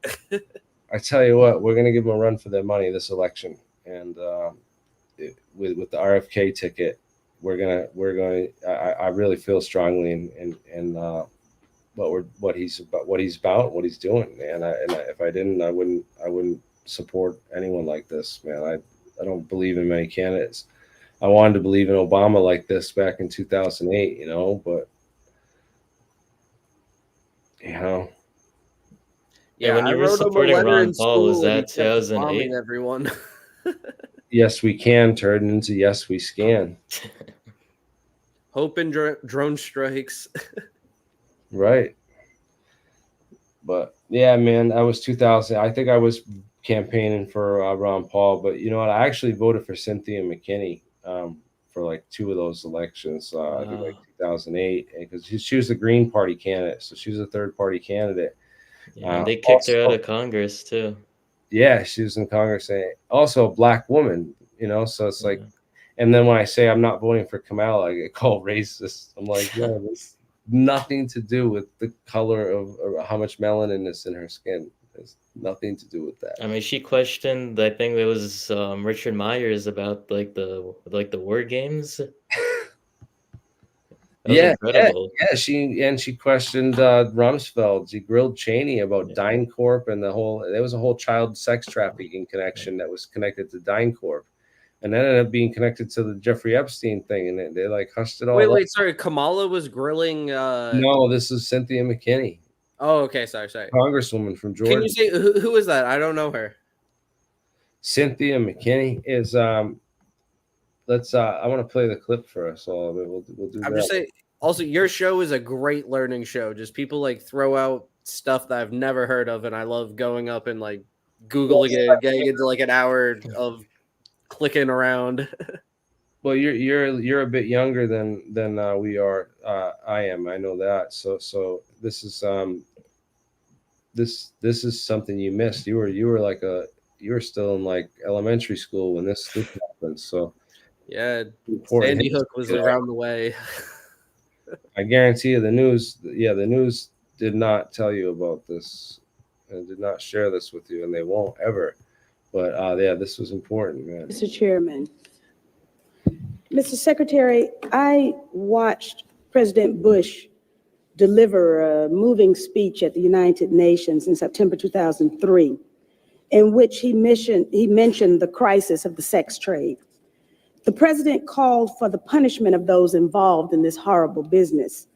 I tell you what, we're gonna give them a run for their money this election, and with the RFK ticket, we're going. I really feel strongly in what he's about, what he's doing, man. If I didn't, I wouldn't support anyone like this, man. I don't believe in many candidates. I wanted to believe in Obama like this back in 2008, but Yeah, when I you were wrote him a supporting letter in Ron Paul, was school and he that kept bombing 2008? everyone. Yes, we can turn into yes, we scan. Hope and drone strikes. Right. But yeah, man, I was 2000. I think I was campaigning for Ron Paul, but you know what? I actually voted for Cynthia McKinney for like 2 of those elections. I think like 2008, because she was the Green Party candidate, so she was a third party candidate. Yeah, and they kicked her out Also, of Congress too. yeah, she was in Congress, and also a black woman. So it's like, Yeah. and then when I say I'm not voting for Kamala, I get called racist. I'm like, no, this nothing to do with the color of or how much melanin is in her skin. It's nothing to do with that. I mean, she questioned. I think it was Richard Myers about like the war games. That was incredible. Yeah. She questioned Rumsfeld. She grilled Cheney about DynCorp and there was a whole child sex trafficking connection that was connected to DynCorp, and that ended up being connected to the Jeffrey Epstein thing, and they like hushed it all up. Wait, sorry. Kamala was grilling. No, this is Cynthia McKinney. Oh, okay. Sorry. Congresswoman from Georgia. Can you say who is that? I don't know her. Cynthia McKinney is let's I want to play the clip for us all. We'll do I'm that. just saying. Also, your show is a great learning show. Just people like throw out stuff that I've never heard of, and I love going up and like Googling it, getting into like an hour of clicking around. Well, you're a bit younger than we are. I am. I know that. So this is this is something you missed. You were still in like elementary school when this happened. So Yeah, important Sandy Hook was around the way. I guarantee you the news did not tell you about this and did not share this with you, and they won't ever. But yeah, this was important, man. Mr. Chairman, Mr. Secretary, I watched President Bush deliver a moving speech at the United Nations in September 2003, in which he mentioned the crisis of the sex trade. The president called for the punishment of those involved in this horrible business.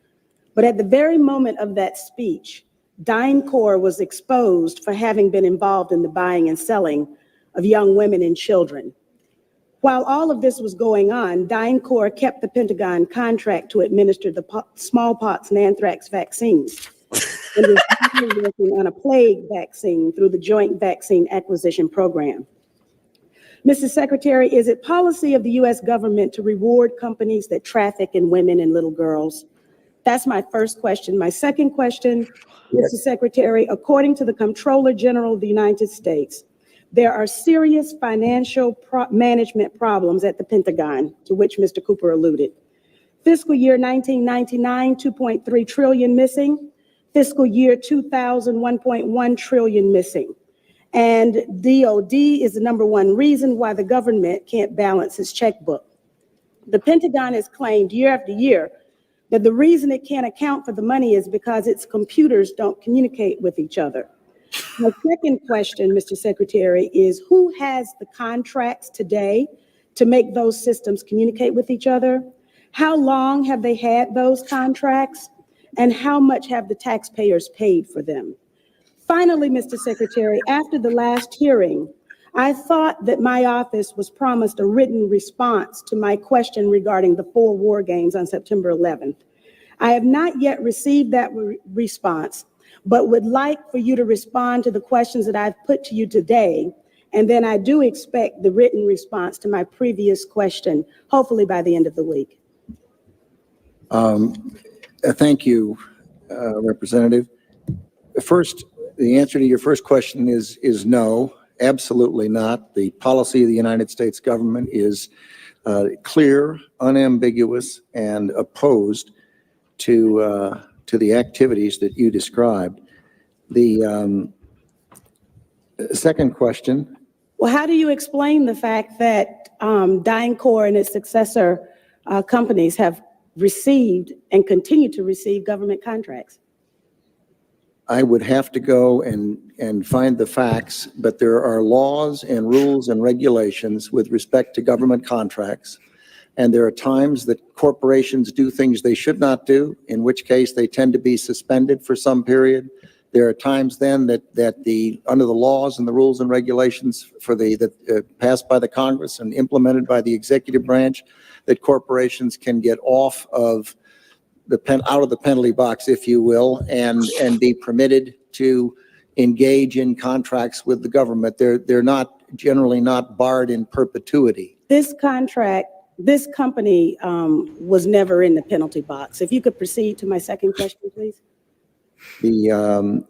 But at the very moment of that speech, DynCorp was exposed for having been involved in the buying and selling of young women and children. While all of this was going on, DynCorp kept the Pentagon contract to administer the smallpox and anthrax vaccines and is now working on a plague vaccine through the Joint Vaccine Acquisition Program. Mr. Secretary, is it policy of the U.S. government to reward companies that traffic in women and little girls? That's my first question. My second question, Mr. Secretary, according to the Comptroller General of the United States, there are serious financial management problems at the Pentagon, to which Mr. Cooper alluded. Fiscal year 1999, 2.3 trillion missing. Fiscal year 2000, 1.1 trillion missing. And DOD is the #1 reason why the government can't balance its checkbook. The Pentagon has claimed year after year that the reason it can't account for the money is because its computers don't communicate with each other. My second question, Mr. Secretary, is who has the contracts today to make those systems communicate with each other? How long have they had those contracts? And how much have the taxpayers paid for them? Finally, Mr. Secretary, after the last hearing, I thought that my office was promised a written response to my question regarding the 4 war games on September 11th. I have not yet received that response, but would like for you to respond to the questions that I've put to you today. And then I do expect the written response to my previous question, hopefully by the end of the week. Thank you, Representative. First, the answer to your first question is no, absolutely not. The policy of the United States government is clear, unambiguous, and opposed to the activities that you described. The second question. Well, how do you explain the fact that DynCorp and its successor companies have received and continue to receive government contracts? I would have to go and find the facts, but there are laws and rules and regulations with respect to government contracts. And there are times that corporations do things they should not do, in which case they tend to be suspended for some period. There are times then that under the laws and the rules and regulations passed by the Congress and implemented by the executive branch, that corporations can get off of out of the penalty box, if you will, and be permitted to engage in contracts with the government. They're generally not barred in perpetuity. This company was never in the penalty box. If you could proceed to my second question, please. The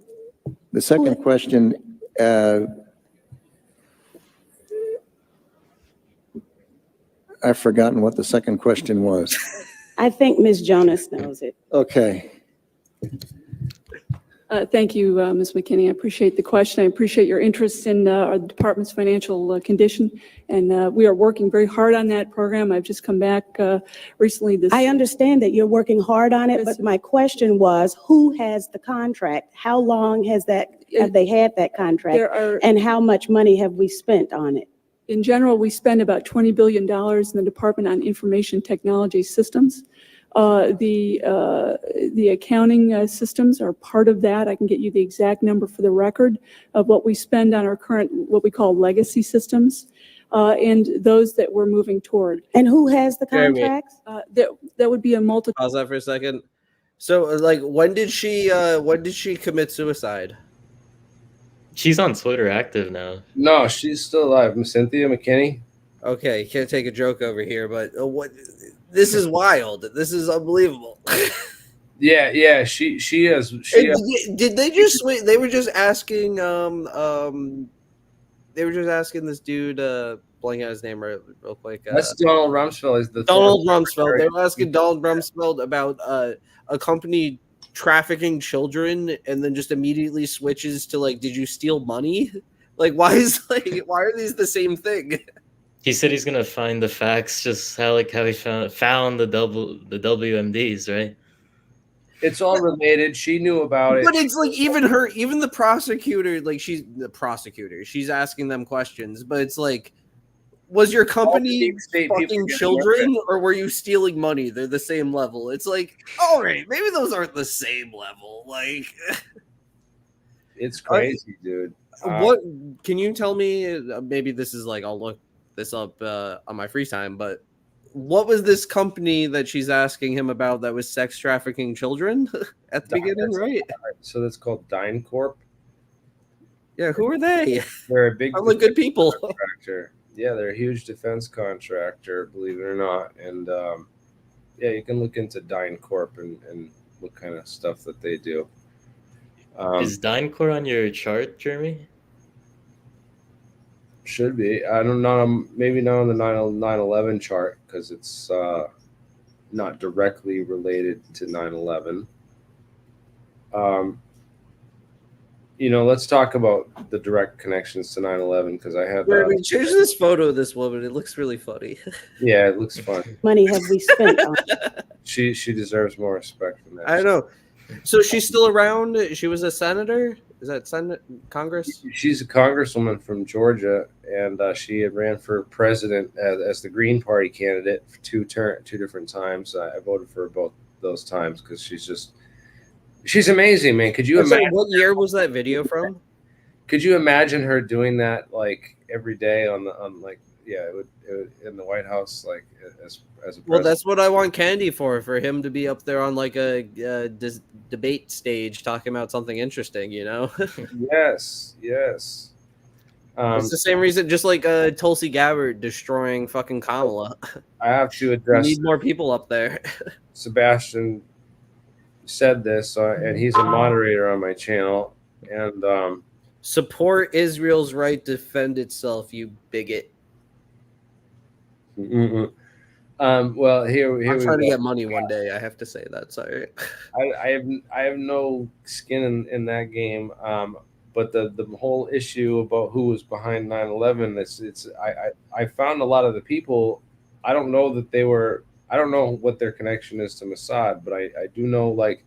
second question, I've forgotten what the second question was. I think Ms. Jonas knows it. Okay. Thank you, Ms. McKinney. I appreciate the question. I appreciate your interest in our department's financial condition, and we are working very hard on that program. I've just come back recently. I understand that you're working hard on it, but my question was, who has the contract? How long have they had that contract? And how much money have we spent on it? In general, we spend about $20 billion in the Department on Information Technology Systems. The accounting systems are part of that. I can get you the exact number for the record of what we spend on our current, what we call legacy systems, and those that we're moving toward. And who has the contracts? That would be a multiple. Pause that for a second. So, like, when did she commit suicide? She's on Twitter active now. No, she's still alive. Cynthia McKinney. Okay, can't take a joke over here, but what? This is wild. This is unbelievable. Yeah. She has. Did they just switch? They were just asking. They were just asking this dude. Blanking out his name real quick. That's Donald Rumsfeld. He's the Donald Rumsfeld. They were asking Donald Rumsfeld about a company trafficking children, and then just immediately switches to like, did you steal money? Like, why are these the same thing? He said he's gonna find the facts, just how he found the WMDs, right? It's all related. She knew about it. But it's like even the prosecutor, like she's the prosecutor. She's asking them questions, but it's like, was your company fucking children or were you stealing money? They're the same level. It's like, all right, maybe those aren't the same level. Like, it's crazy, dude. What can you tell me? Maybe this is like, I'll look this up on my free time, but what was this company that she's asking him about that was sex trafficking children at the beginning, right? So that's called DynCorp. Yeah, who are they? They're a big good people. Contractor. Yeah, they're a huge defense contractor, believe it or not. And yeah, you can look into DynCorp and what kind of stuff that they do. Is DynCorp on your chart, Jeremy? Should be. I don't know. Maybe not on the 9/11 chart because it's not directly related to 9/11. Let's talk about the direct connections to 9/11 because I have. Change this photo of this woman. It looks really funny. Yeah, it looks fun. Money have we spent on? She deserves more respect than that. I know. So she's still around. She was a senator. Is that Senate Congress? She's a congresswoman from Georgia, and she had ran for president as the Green Party candidate for two different times. I voted for her both those times because she's amazing, man. Could you imagine what year was that video from? Could you imagine her doing that like every day it would in the White House, like as a president? Well, that's what I want Candy for him to be up there on like a debate stage talking about something interesting, Yes. It's the same reason, just like Tulsi Gabbard destroying fucking Kamala. I have to address. We need more people up there. Sebastian said this, and he's a moderator on my channel. And support Israel's right to defend itself, you bigot. Well, here I'm trying to get money one day. I have to say that. Sorry. I have no skin in that game. But the whole issue about who was behind 9/11, I found a lot of the people. I don't know that they were. I don't know what their connection is to Mossad, but I do know like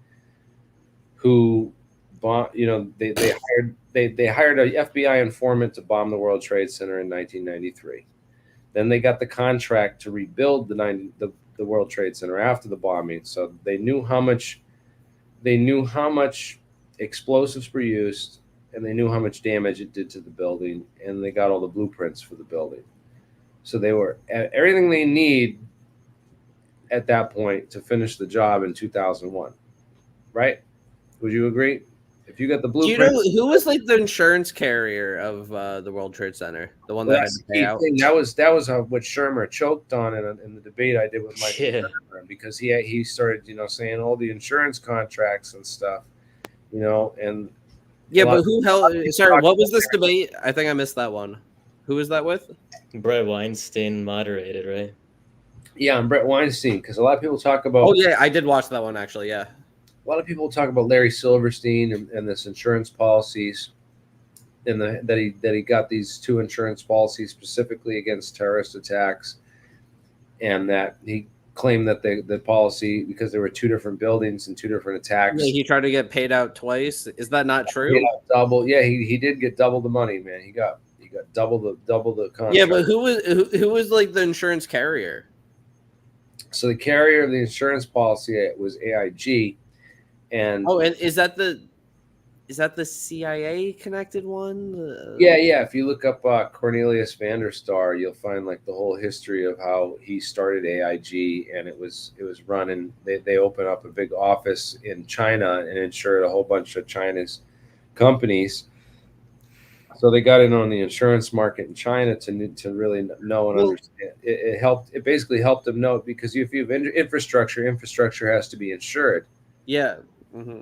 who bomb. They hired a FBI informant to bomb the World Trade Center in 1993. Then they got the contract to rebuild the World Trade Center after the bombing. So they knew how much explosives were used, and they knew how much damage it did to the building, and they got all the blueprints for the building. So they were everything they need at that point to finish the job in 2001, right? Would you agree? If you got the Do you blueprint, know who was like the insurance carrier of the World Trade Center? The one that had that's to the pay key out. thing. That was what Shermer choked on in the debate I did with Michael Yeah. Shermer, because he started saying all the insurance contracts and stuff, and Yeah, a lot but of who people held? Sorry, talk what was about this debate? I think I missed that one. Who was that with? Brett Weinstein moderated, right? Yeah, and Brett Weinstein, because a lot of people talk about Oh yeah, I did watch that one actually. Yeah. a lot of people talk about Larry Silverstein and this insurance policies, and that he got these 2 insurance policies specifically against terrorist attacks, and that he claimed that the policy, because there were 2 different buildings and 2 different attacks, Yeah, he tried to get paid out twice. Is that not true? he got double. Yeah, he did get double the money, man. He got double the contract. Yeah, but who was like the insurance carrier? So the carrier of the insurance policy was AIG, and Oh, and is that the CIA connected one? yeah. If you look up Cornelius Vanderstar, you'll find like the whole history of how he started AIG, and it was running. They opened up a big office in China and insured a whole bunch of China's companies. So they got in on the insurance market in China to really know and understand. It helped. It basically helped them know, because if you have infrastructure has to be insured. Yeah. Mm-hmm.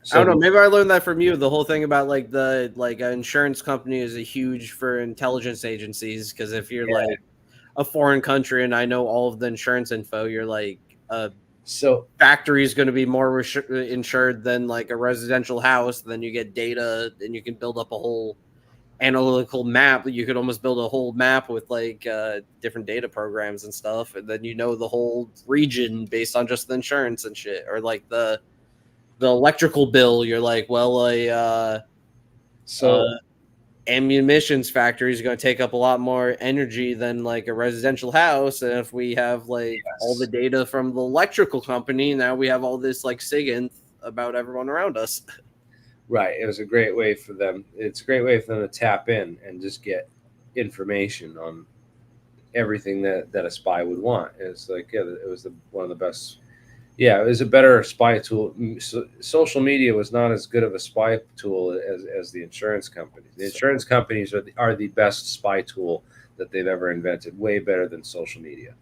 So I don't know. Maybe I learned that from you. The whole thing about like an insurance company is a huge for intelligence agencies, because if you're like a foreign country and I know all of the insurance info, you're like so factory is going to be more insured than like a residential house. Then you get data, and you can build up a whole analytical map. You could almost build a whole map with like different data programs and stuff, and then the whole region based on just the insurance and shit, or like the electrical bill. You're like, well, ammunitions factory is going to take up a lot more energy than like a residential house, and if we have like all the data from the electrical company, now we have all this like SIGINT about everyone around us. Right. It was a great way for them. It's a great way for them to tap in and just get information on everything that a spy would want. It's like, it was one of the best. Yeah, it was a better spy tool. Social media was not as good of a spy tool as the insurance companies. The insurance companies are the best spy tool that they've ever invented. Way better than social media.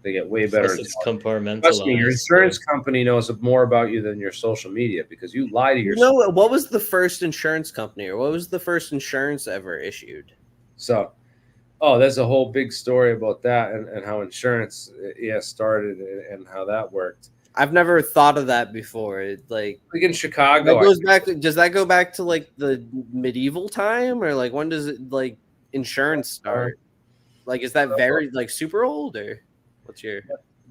They get way better. Plus it's compartmentalized. Trust me, your insurance company knows more about you than your social media, because you lie to yourself. What was the first insurance company, or what was the first insurance ever issued? So, there's a whole big story about that, and how insurance started and how that worked. I've never thought of that before. It's like in Chicago, that goes back. Does that go back to like the medieval time, or like when does it like insurance start? Like, is that very like super old, or what's your?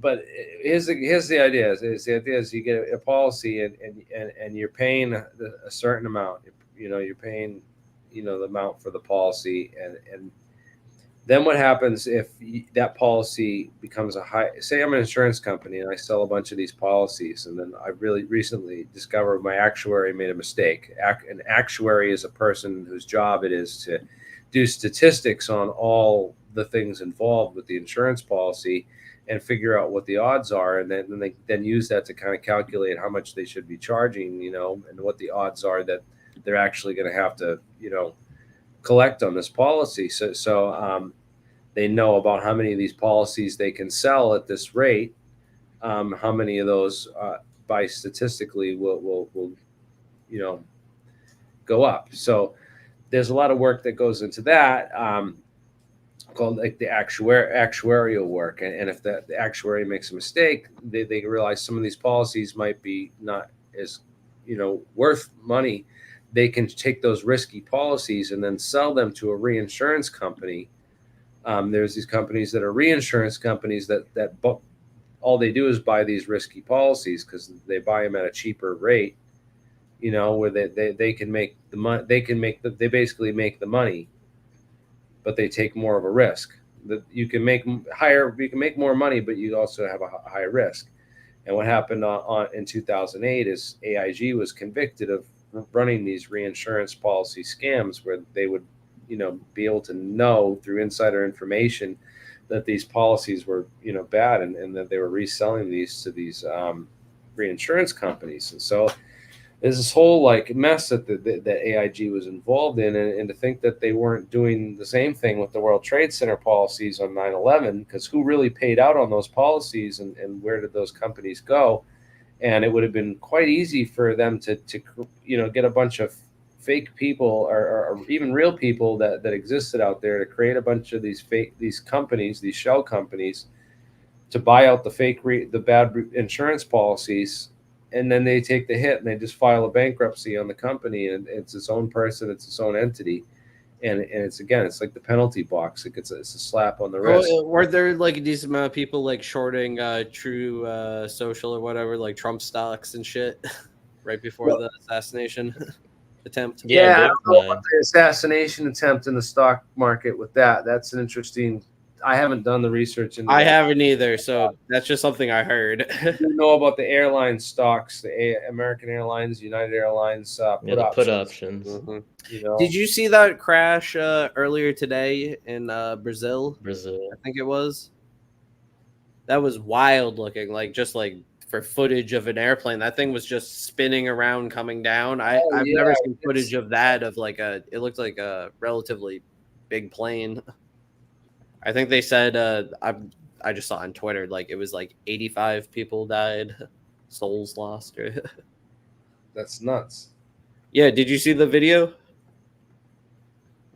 But here's the idea. The idea is you get a policy and you're paying a certain amount. You're paying the amount for the policy, and then what happens if that policy becomes say I'm an insurance company and I sell a bunch of these policies, and then I really recently discovered my actuary made a mistake. An actuary is a person whose job it is to do statistics on all the things involved with the insurance policy and figure out what the odds are, and then they use that to kind of calculate how much they should be charging, and what the odds are that they're actually going to have to, collect on this policy. So they know about how many of these policies they can sell at this rate, how many of those by statistically will go up. So there's a lot of work that goes into that, called like the actuarial work. And if the actuary makes a mistake, they realize some of these policies might be not as worth money. They can take those risky policies and then sell them to a reinsurance company. There's these companies that are reinsurance companies that all they do is buy these risky policies because they buy them at a cheaper rate, where they can make the money. They basically make the money, but they take more of a risk. That you can make more money, but you also have a high risk. And what happened in 2008 is AIG was convicted of running these reinsurance policy scams where they would, be able to know through insider information that these policies were, bad, and that they were reselling these to these reinsurance companies. And so there's this whole like mess that that AIG was involved in, and to think that they weren't doing the same thing with the World Trade Center policies on 9/11, because who really paid out on those policies, and where did those companies go? And it would have been quite easy for them to get a bunch of fake people or even real people that existed out there to create a bunch of these companies, these shell companies, to buy out the bad insurance policies, and then they take the hit and they just file a bankruptcy on the company, and it's its own person, it's its own entity, and it's like the penalty box. It's a slap on the wrist. Were there like a decent amount of people like shorting True Social or whatever, like Trump stocks and shit, right before the assassination attempt? Yeah, I don't know about the assassination attempt in the stock market with that. That's an interesting. I haven't done the research into I that. haven't either, so that's just something I heard. You know about the airline stocks, the American Airlines, United Airlines put options. Mm-hmm. Did you see that crash earlier today in Brazil? I think it was. That was wild looking, like just like for footage of an airplane. That thing was just spinning around, coming down. I've never seen footage of that. Of like it looked like a relatively big plane. I think they said I just saw on Twitter like it was like 85 people died, souls lost. That's nuts. Yeah, did you see the video? I'm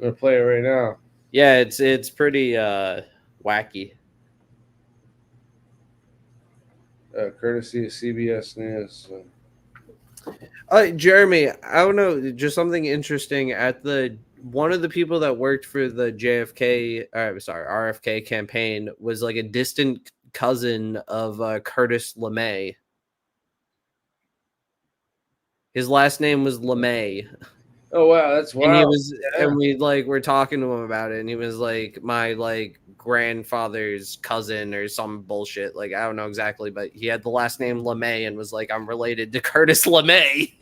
gonna play it right now. Yeah, it's pretty wacky. Courtesy of CBS News. Jeremy, I don't know, just something interesting at one of the people that worked for the RFK campaign was like a distant cousin of Curtis LeMay. His last name was LeMay. Oh wow, that's wild. And he was, and we were talking to him about it, and he was like my grandfather's cousin or some bullshit. Like I don't know exactly, but he had the last name LeMay and was like, I'm related to Curtis LeMay.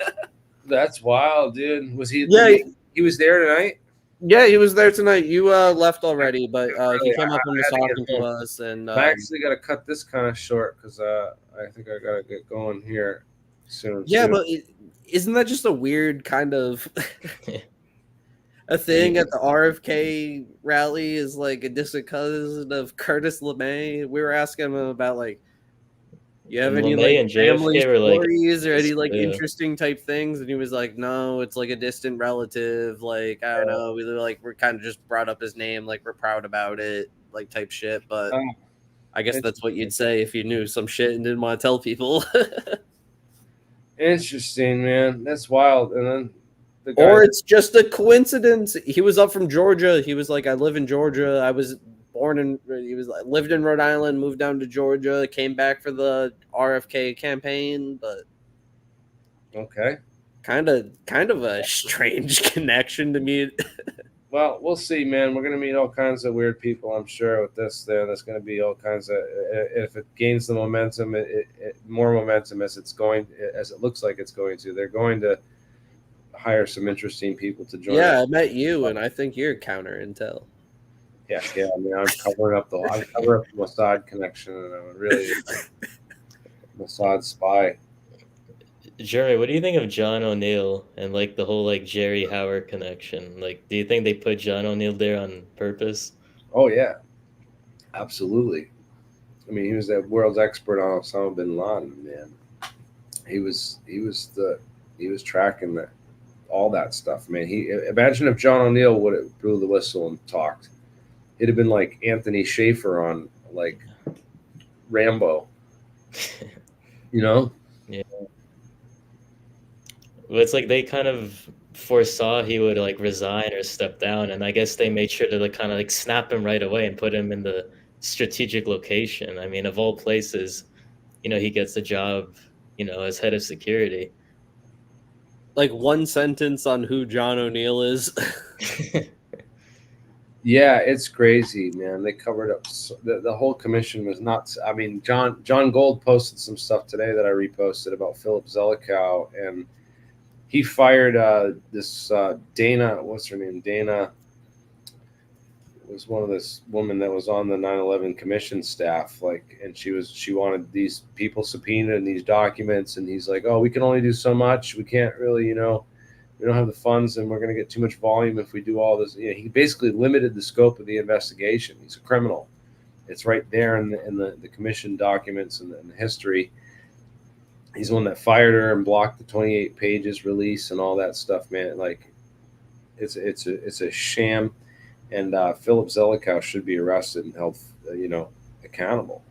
That's wild, dude. Was he? Yeah, he was there tonight. Yeah, he was there tonight. You left already, but he came up and was talking to us. And I actually got to cut this kind of short because I think I got to get going here soon. Yeah, but isn't that just a weird kind of a thing at the RFK rally? Is like a distant cousin of Curtis LeMay. We were asking him about you have any family stories or any interesting type things? And he was like, no, it's like a distant relative. Like, I don't know. We're kind of just brought up his name. Like, we're proud about it, like type shit. But I guess that's what you'd say if you knew some shit and didn't want to tell people. Interesting, man. That's wild. And then or it's just a coincidence. He was up from Georgia. He was like, I live in Georgia. I was lived in Rhode Island, moved down to Georgia, came back for the RFK campaign, but okay, kind of a strange connection to me. Well, we'll see, man. We're gonna meet all kinds of weird people, I'm sure, with this. There's gonna be all kinds of. If it gains the momentum, more momentum as it looks like it's going to. They're going to hire some interesting people to join. Yeah, I met you, and I think you're counter intel. Yeah. I mean, I'm covering up the Mossad connection, and I'm really Mossad spy. Jeremy, what do you think of John O'Neill and the whole Jerry Howard connection? Do you think they put John O'Neill there on purpose? Oh yeah, absolutely. I mean, he was the world's expert on Osama bin Laden, man. He was tracking all that stuff, man. Imagine if John O'Neill would have blew the whistle and talked. It'd have been like Anthony Schaefer on Rambo. Yeah. Well, it's like they kind of foresaw he would resign or step down, and I guess they made sure to kind of snap him right away and put him in the strategic location. I mean, of all places, he gets the job, as head of security. One sentence on who John O'Neill is. Yeah, it's crazy, man. They covered up the whole commission was nuts. I mean, John Gold posted some stuff today that I reposted about Philip Zelikow, and he fired this Dana. What's her name? Dana was one of this woman that was on the 9/11 commission staff, like, and she wanted these people subpoenaed and these documents, and he's like, oh, we can only do so much, we can't really, we don't have the funds, and we're going to get too much volume if we do all this. He basically limited the scope of the investigation. He's a criminal. It's right there in the commission documents and the history. He's the one that fired her and blocked the 28 pages release and all that stuff, man. Like, it's a sham. And Philip Zelikow should be arrested and held, accountable,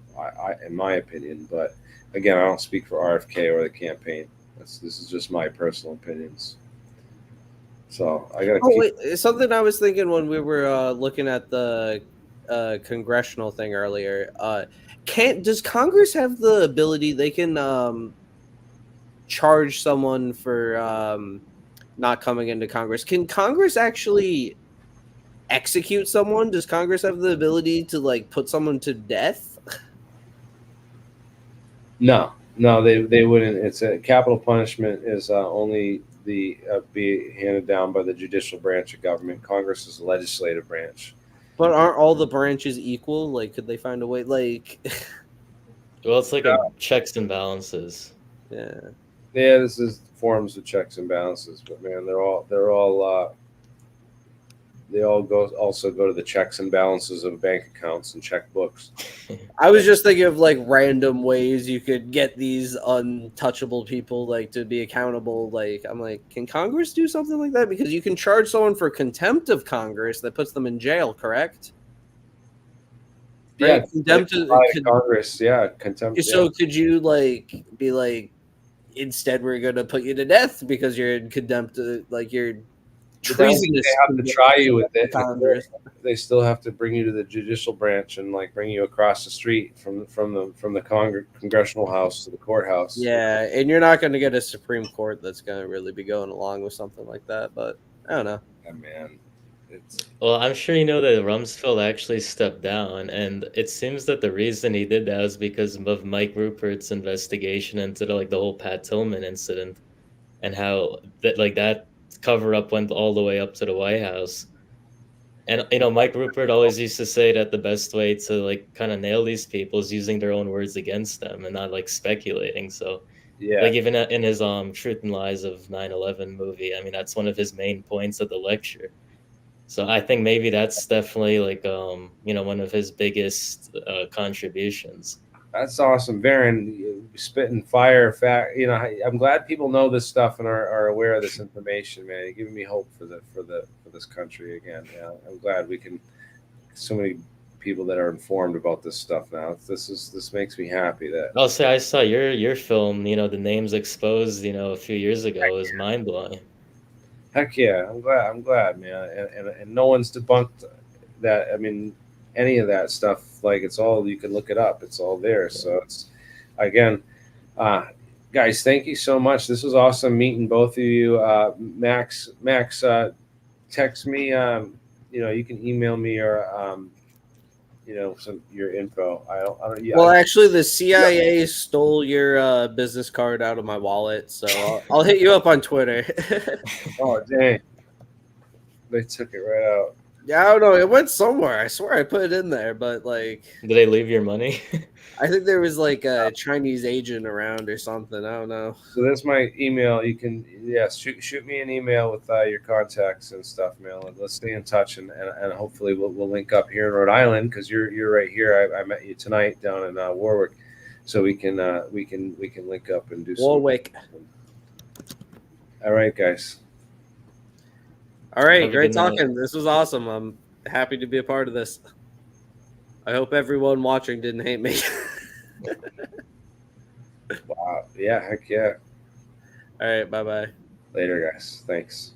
in my opinion. But again, I don't speak for RFK or the campaign. This is just my personal opinions. So I got to. Oh wait, something I was thinking when we were looking at the congressional thing earlier. Does Congress have the ability? They can charge someone for not coming into Congress. Can Congress actually execute someone? Does Congress have the ability to like put someone to death? No, they wouldn't. It's a capital punishment is only be handed down by the judicial branch of government. Congress is the legislative branch. But aren't all the branches equal? Like, could they find a way? Like, Well, it's like a checks and balances. yeah, this is forms of checks and balances. But man, they all also go to the checks and balances of bank accounts and checkbooks. I was just thinking of like random ways you could get these untouchable people like to be accountable. Like, I'm like, can Congress do something like that? Because you can charge someone for contempt of Congress that puts them in jail, correct? Yeah, right? Contempt of Congress. Yeah, contempt. So yeah. could you like be like, instead we're going to put you to death because you're in contempt, like you're treasonous. They have to try you with it. Congress. They still have to bring you to the judicial branch and like bring you across the street from the congressional house to the courthouse. Yeah, and you're not going to get a Supreme Court that's going to really be going along with something like that. But I don't know. Yeah, man. Well, I'm sure you know that Rumsfeld actually stepped down, and it seems that the reason he did that was because of Mike Rupert's investigation into the whole Pat Tillman incident, and how that cover up went all the way up to the White House. And Mike Rupert always used to say that the best way to kind of nail these people is using their own words against them and not speculating. So yeah, even in his Truth and Lies of 9/11 movie, I mean, that's one of his main points of the lecture. So I think maybe that's definitely one of his biggest contributions. That's awesome, Baron. Spitting fire, fact. I'm glad people know this stuff and are aware of this information, man. You're giving me hope for this country again. Yeah, I'm glad we can. So many people that are informed about this stuff now. This makes me happy that. I'll say I saw your film. The names exposed. A few years ago. It was mind blowing. Heck yeah, I'm glad, man. And no one's debunked that. I mean, any of that stuff, it's all, you can look it up. It's all there. So it's, again, guys, thank you so much. This was awesome meeting both of you. Max, text me. You can email me or your info. I don't. Yeah. Well, actually, the CIA stole your business card out of my wallet, so I'll hit you up on Twitter. Oh dang! They took it right out. Yeah, I don't know. It went somewhere. I swear I put it in there, but did they leave your money? I think there was a Chinese agent around or something. I don't know. So that's my email. You can shoot me an email with your contacts and stuff, man. Let's stay in touch and hopefully we'll link up here in Rhode Island because you're right here. I met you tonight down in Warwick, so we can link up and do Warwick. All right, guys. All right, great talking. This was awesome. I'm happy to be a part of this. I hope everyone watching didn't hate me. Wow. Yeah, heck yeah. All right, bye-bye. Later, guys. Thanks.